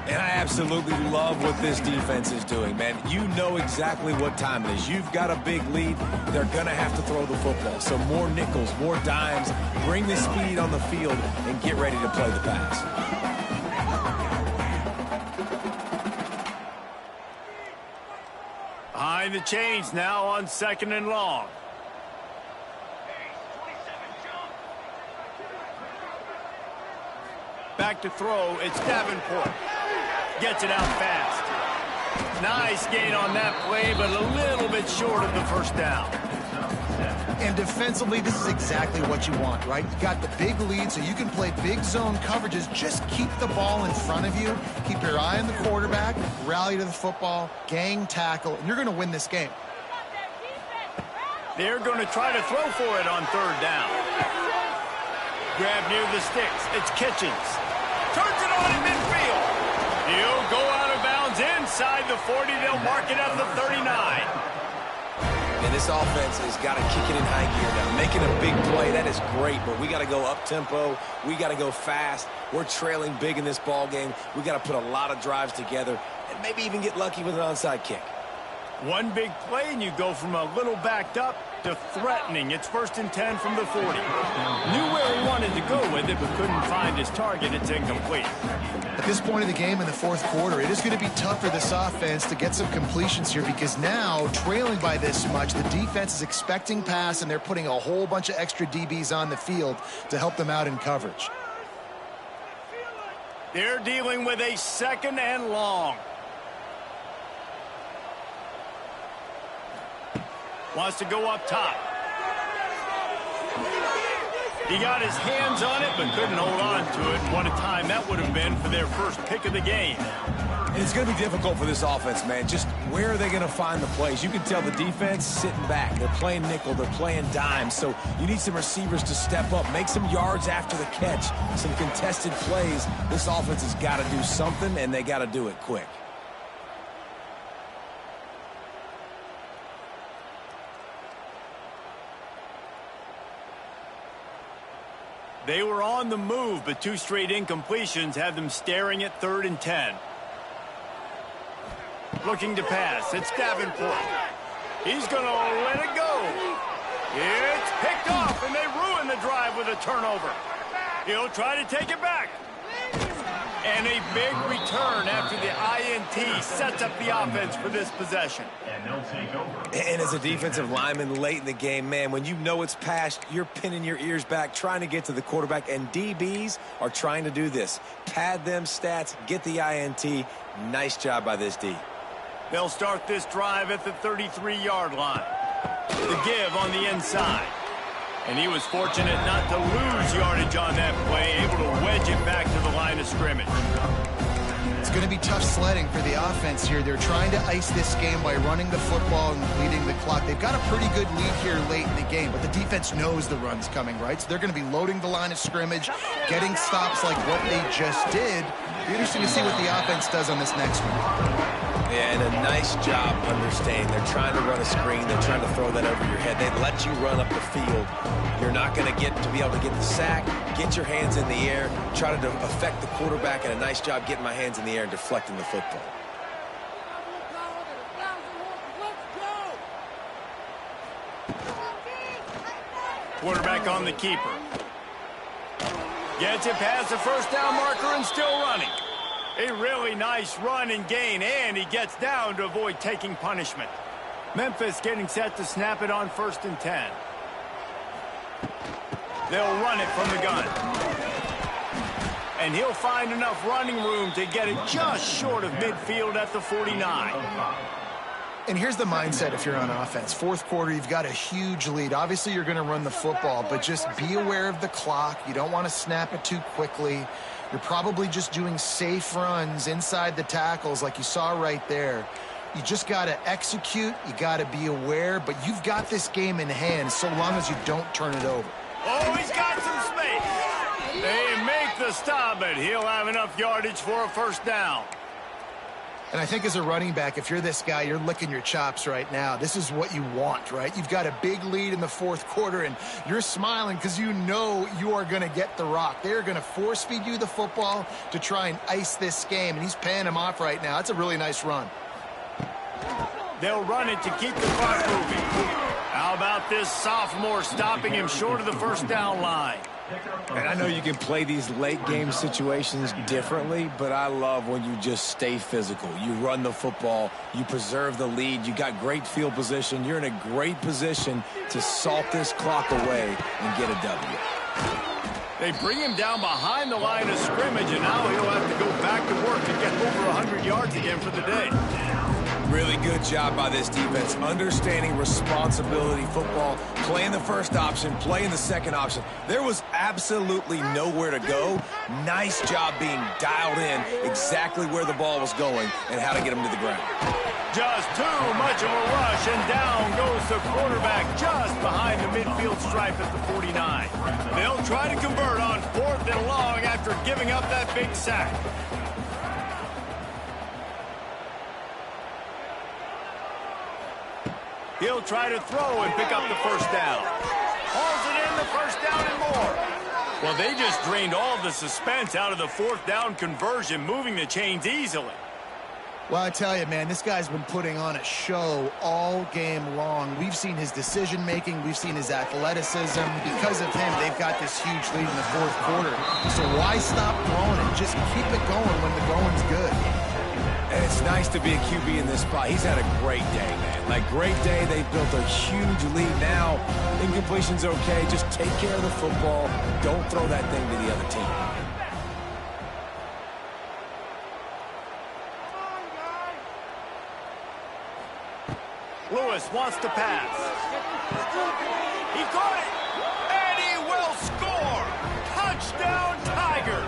And I absolutely love what this defense is doing, man. You know exactly what time it is. You've got a big lead. They're going to have to throw the football. So more nickels, more dimes, bring the speed on the field, and get ready to play the pass. Behind the chains now on 2nd and long. Back to throw, it's Davenport. Gets it out fast. Nice gain on that play, but a little bit short of the first down. And defensively, this is exactly what you want, right? You got the big lead, so you can play big zone coverages. Just keep the ball in front of you. Keep your eye on the quarterback, rally to the football, gang tackle, and you're going to win this game. They're going to try to throw for it on 3rd down. Grab near the sticks. It's Kitchens. Turns it on in midfield. He'll go out of bounds inside the 40. They'll mark it at the 39. And this offense has got to kick it in high gear now. Making a big play, that is great, but we got to go up-tempo. We got to go fast. We're trailing big in this ball game. We got to put a lot of drives together and maybe even get lucky with an onside kick. One big play, and you go from a little backed up to threatening. It's 1st and 10 from the 40. Knew where he wanted to go with it, but couldn't find his target. It's incomplete. At this point of the game in the 4th quarter, it is going to be tough for this offense to get some completions here because now, trailing by this much, the defense is expecting pass, and they're putting a whole bunch of extra DBs on the field to help them out in coverage. They're dealing with a 2nd and long. Wants to go up top. He got his hands on it, but couldn't hold on to it. What a time that would have been for their first pick of the game. And it's going to be difficult for this offense, man. Just where are they going to find the plays? You can tell the defense sitting back. They're playing nickel. They're playing dime. So you need some receivers to step up, make some yards after the catch, some contested plays. This offense has got to do something, and they got to do it quick. They were on the move, but 2 straight incompletions have them staring at 3rd and 10. Looking to pass. It's Davenport. He's going to let it go. It's picked off, and they ruin the drive with a turnover. He'll try to take it back. And a big return after the INT sets up the offense for this possession. And they'll take over. And as a defensive lineman late in the game, man, when you know it's passed, you're pinning your ears back, trying to get to the quarterback, and DBs are trying to do this. Pad them stats, get the INT. Nice job by this D. They'll start this drive at the 33-yard line. The give on the inside. And he was fortunate not to lose yardage on that play, able to wedge it back to the line of scrimmage. It's going to be tough sledding for the offense here. They're trying to ice this game by running the football and bleeding the clock. They've got a pretty good lead here late in the game, but the defense knows the run's coming, right? So they're going to be loading the line of scrimmage, getting stops like what they just did. It'll be interesting to see what the offense does on this next one. Yeah, and a nice job understanding. They're trying to run a screen. They're trying to throw that over your head. They let you run up the field. You're not going to be able to get the sack, get your hands in the air, try to affect the quarterback, and a nice job getting my hands in the air and deflecting the football. Quarterback on the keeper. Gets it past the first down marker and still running. A really nice run and gain, and he gets down to avoid taking punishment. Memphis getting set to snap it on 1st and 10. They'll run it from the gun. And he'll find enough running room to get it just short of midfield at the 49. And here's the mindset if you're on offense. 4th quarter, you've got a huge lead. Obviously, you're going to run the football, but just be aware of the clock. You don't want to snap it too quickly. You're probably just doing safe runs inside the tackles like you saw right there. You just got to execute. You got to be aware, but you've got this game in hand so long as you don't turn it over. Oh, he's got some space. They make the stop, but he'll have enough yardage for a 1st down. And I think as a running back, if you're this guy, you're licking your chops right now. This is what you want, right? You've got a big lead in the 4th quarter, and you're smiling because you know you are going to get the rock. They're going to force feed you the football to try and ice this game, and he's paying him off right now. That's a really nice run. They'll run it to keep the clock moving. How about this sophomore stopping him short of the 1st down line? And I know you can play these late game situations differently, but I love when you just stay physical. You run the football, you preserve the lead, you got great field position. You're in a great position to salt this clock away and get a W. They bring him down behind the line of scrimmage, and now he'll have to go back to work to get over 100 yards again for the day. Really good job by this defense, understanding responsibility football, playing the first option, playing the second option. There was absolutely nowhere to go. Nice job being dialed in exactly where the ball was going and how to get him to the ground. Just too much of a rush, and down goes the quarterback just behind the midfield stripe at the 49. They'll try to convert on 4th and long after giving up that big sack. He'll try to throw and pick up the first down. Hauls it in, the first down and more. Well, they just drained all of the suspense out of the 4th down conversion, moving the chains easily. Well, I tell you, man, this guy's been putting on a show all game long. We've seen his decision-making. We've seen his athleticism. Because of him, they've got this huge lead in the 4th quarter. So why stop throwing it? Just keep it going when the going's good. And it's nice to be a QB in this spot. He's had a great day, man. Like, great day. They've built a huge lead now. Incompletion's okay. Just take care of the football. Don't throw that thing to the other team. Lewis wants to pass. He caught it, and he will score. Touchdown, Tigers.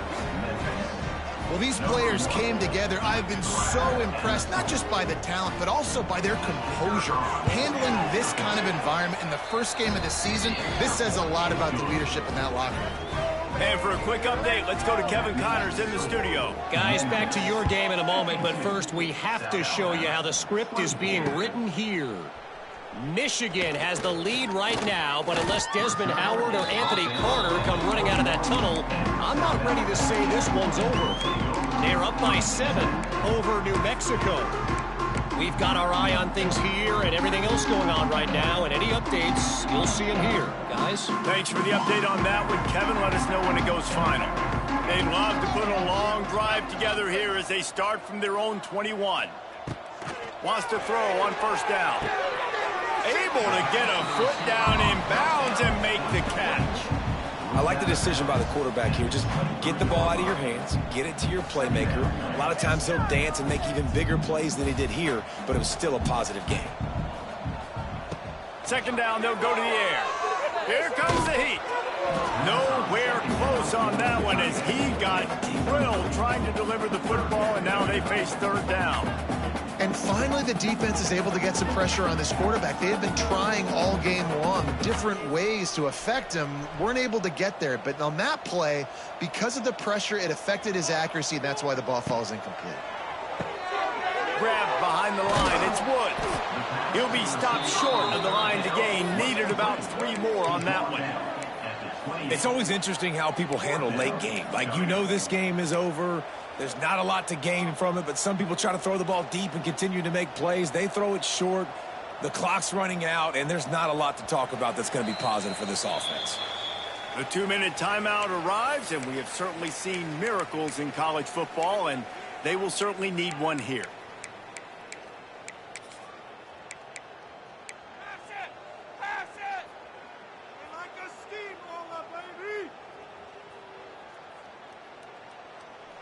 Well, these players came together. I've been so impressed, not just by the talent, but also by their composure. Handling this kind of environment in the first game of the season, this says a lot about the leadership in that locker room. And for a quick update, let's go to Kevin Connors in the studio. Guys, back to your game in a moment, but first we have to show you how the script is being written here. Michigan has the lead right now, but unless Desmond Howard or Anthony Carter come running out of that tunnel, I'm not ready to say this one's over. They're up by 7 over New Mexico. We've got our eye on things here and everything else going on right now, and any updates, you'll see them here. Guys? Thanks for the update on that one, Kevin. Let us know when it goes final. They'd love to put a long drive together here as they start from their own 21. Wants to throw on first down. Able to get a foot down in bounds and make the catch. I like the decision by the quarterback here. Just get the ball out of your hands, get it to your playmaker. A lot of times he'll dance and make even bigger plays than he did here, but it was still a positive game. Second down, they'll go to the air. Here comes the heat. Nowhere close on that one as he got drilled trying to deliver the football, and now they face third down. And finally, the defense is able to get some pressure on this quarterback. They have been trying all game long different ways to affect him. Weren't able to get there. But on that play, because of the pressure, it affected his accuracy, and that's why the ball falls incomplete. Grabbed behind the line. It's Woods. He'll be stopped short of the line to gain. Needed about 3 more on that one. It's always interesting how people handle late game. Like, you know this game is over. There's not a lot to gain from it, but some people try to throw the ball deep and continue to make plays. They throw it short. The clock's running out, and there's not a lot to talk about that's going to be positive for this offense. The 2-minute timeout arrives, and we have certainly seen miracles in college football, and they will certainly need one here.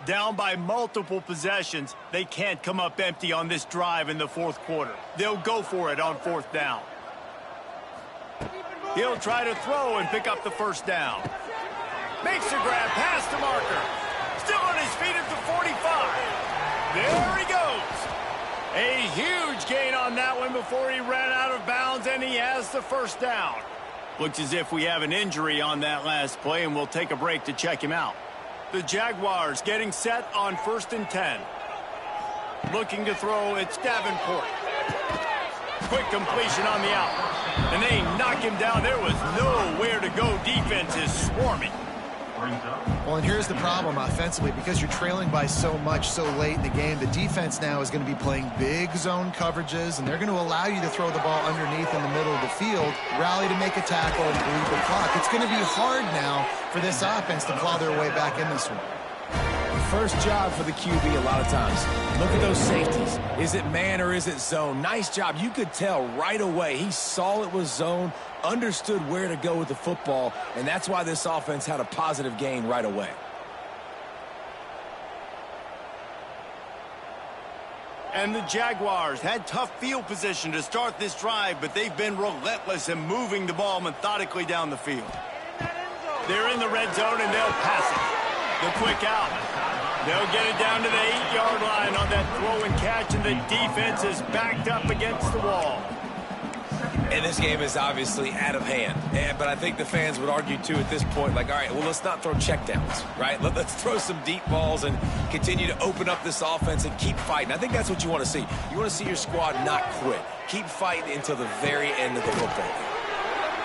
Down by multiple possessions, they can't come up empty on this drive in the 4th quarter. They'll go for it on 4th down. He'll try to throw and pick up the first down. Makes a grab past the marker. Still on his feet at the 45. There he goes. A huge gain on that one before he ran out of bounds, and he has the first down. Looks as if we have an injury on that last play, and we'll take a break to check him out. The Jaguars getting set on 1st and 10. Looking to throw, it's Davenport. Quick completion on the out. And they knock him down. There was nowhere to go. Defense is swarming. Brings up. Well, and here's the problem offensively. Because you're trailing by so much so late in the game, the defense now is going to be playing big zone coverages, and they're going to allow you to throw the ball underneath in the middle of the field, rally to make a tackle, and bleed the clock. It's going to be hard now for this offense to claw their way back in this one. First job for the QB a lot of times. Look at those safeties. Is it man or is it zone? Nice job. You could tell right away. He saw it was zone, understood where to go with the football, and that's why this offense had a positive gain right away. And the Jaguars had tough field position to start this drive, but they've been relentless in moving the ball methodically down the field. They're in the red zone, and they'll pass it. The quick out. They'll get it down to the 8-yard line on that throw and catch, and the defense is backed up against the wall. And this game is obviously out of hand. But I think the fans would argue, too, at this point, like, all right, well, let's not throw checkdowns, right? Let's throw some deep balls and continue to open up this offense and keep fighting. I think that's what you want to see. You want to see your squad not quit. Keep fighting until the very end of the football game.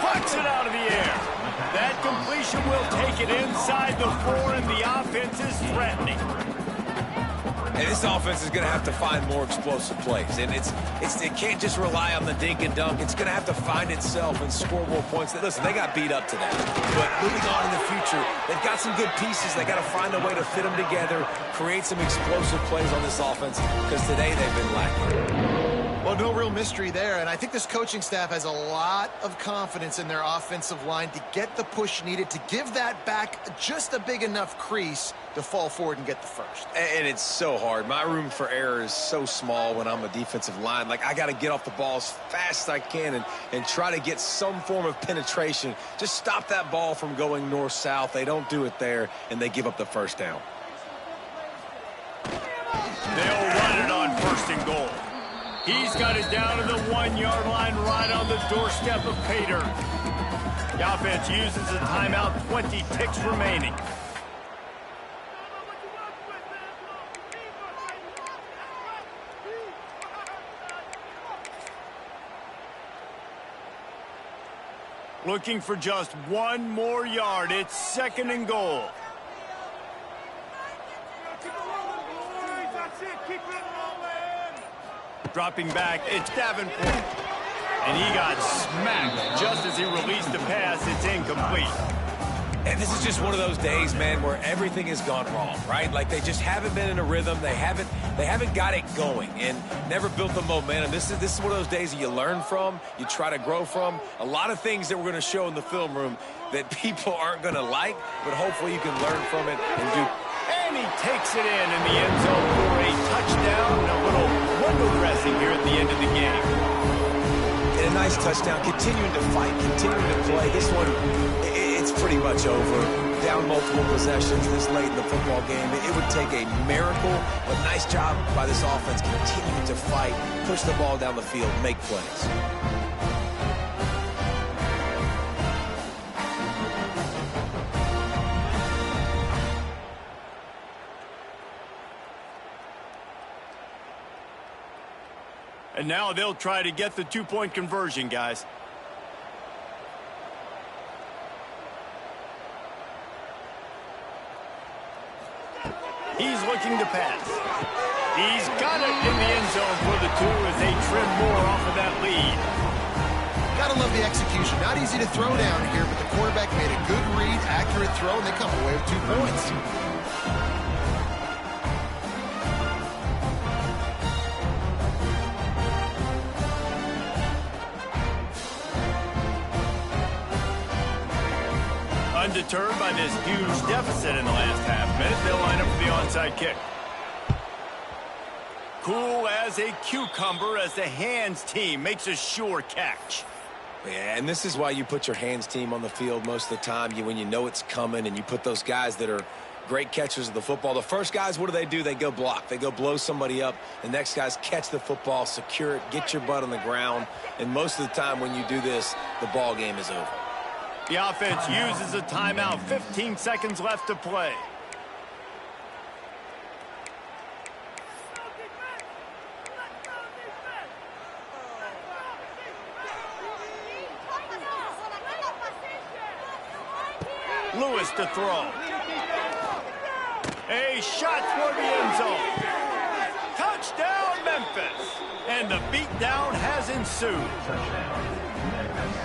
Pucks it out of the air. That completion will take it inside the 4, and the offense is threatening. And this offense is going to have to find more explosive plays. And it can't just rely on the dink and dunk. It's going to have to find itself and score more points. Listen, they got beat up today. But moving on in the future, they've got some good pieces. They got to find a way to fit them together, create some explosive plays on this offense, because today they've been lacking. Well, no real mystery there, and I think this coaching staff has a lot of confidence in their offensive line to get the push needed to give that back just a big enough crease to fall forward and get the first. And it's so hard. My room for error is so small when I'm a defensive line. Like, I got to get off the ball as fast as I can and try to get some form of penetration. Just stop that ball from going north-south. They don't do it there, and they give up the first down. They'll run it on first and goal. He's got it down to the 1-yard line right on the doorstep of Pater. The offense uses a timeout, 20 ticks remaining. Looking for just one more yard. It's second and goal. Dropping back, it's Davenport. And he got smacked just as he released the pass. It's incomplete. And this is just one of those days, man, where everything has gone wrong, right? Like, they just haven't been in a rhythm. They haven't got it going and never built the momentum. This is one of those days that you learn from, you try to grow from. A lot of things that we're going to show in the film room that people aren't going to like, but hopefully you can learn from it and do. And he takes it in the end zone for a touchdown and a little window dressing here at the end of the game. And a nice touchdown, continuing to fight, continuing to play. This one, it's pretty much over. Down multiple possessions this late in the football game. It would take a miracle, but nice job by this offense continuing to fight, push the ball down the field, make plays. And now they'll try to get the two-point conversion, guys. He's looking to pass. He's got it in the end zone for the 2 as they trim more off of that lead. Gotta love the execution. Not easy to throw down here, but the quarterback made a good read, accurate throw, and they come away with 2 points. Undeterred by this huge deficit in the last half-minute, they'll line up for the onside kick. Cool as a cucumber as the hands team makes a sure catch. Yeah, and this is why you put your hands team on the field most of the time. When you know it's coming, and you put those guys that are great catchers of the football. The first guys, what do? They go block. They go blow somebody up. The next guys catch the football, secure it, get your butt on the ground. And most of the time when you do this, the ball game is over. The offense uses a timeout. 15 seconds left to play. Lewis to throw. A shot toward the end zone. Touchdown, Memphis. And the beatdown has ensued.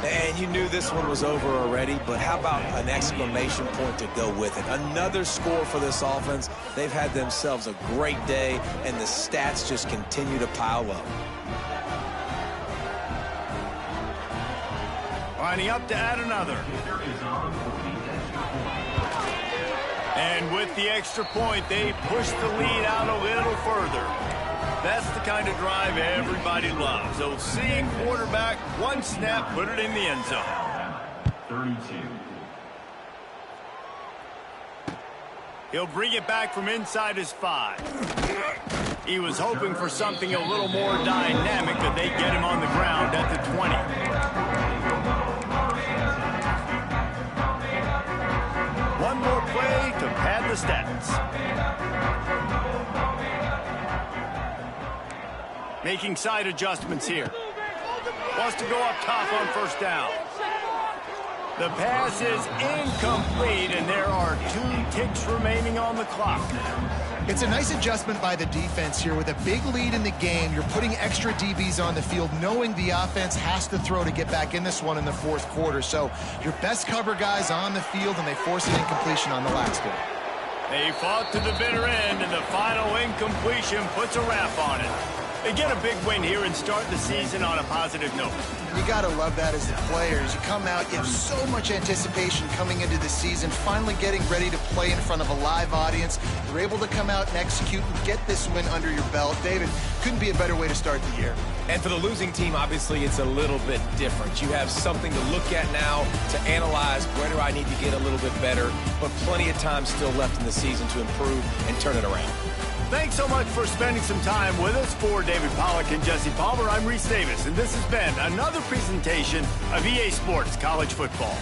And you knew this one was over already, but how about an exclamation point to go with it? Another score for this offense. They've had themselves a great day, and the stats just continue to pile up. Lining up to add another. And with the extra point, they push the lead out a little further. That's the kind of drive everybody loves. So seeing quarterback, one snap, put it in the end zone. 32. He'll bring it back from inside his 5. He was hoping for something a little more dynamic, but they get him on the ground at the 20. One more play to pad the stats. Making side adjustments here. Wants to go up top on first down. The pass is incomplete, and there are 2 ticks remaining on the clock. It's a nice adjustment by the defense here. With a big lead in the game, you're putting extra DBs on the field, knowing the offense has to throw to get back in this one in the 4th quarter. So your best cover guys on the field, and they force an incompletion on the last one. They fought to the bitter end, and the final incompletion puts a wrap on it. They get a big win here and start the season on a positive note. You got to love that as the players. You come out, you have so much anticipation coming into the season, finally getting ready to play in front of a live audience. You're able to come out and execute and get this win under your belt. David, couldn't be a better way to start the year. And for the losing team, obviously, it's a little bit different. You have something to look at now to analyze where do I need to get a little bit better, but plenty of time still left in the season to improve and turn it around. Thanks so much for spending some time with us. For David Pollack and Jesse Palmer, I'm Reese Davis, and this has been another presentation of EA Sports College Football.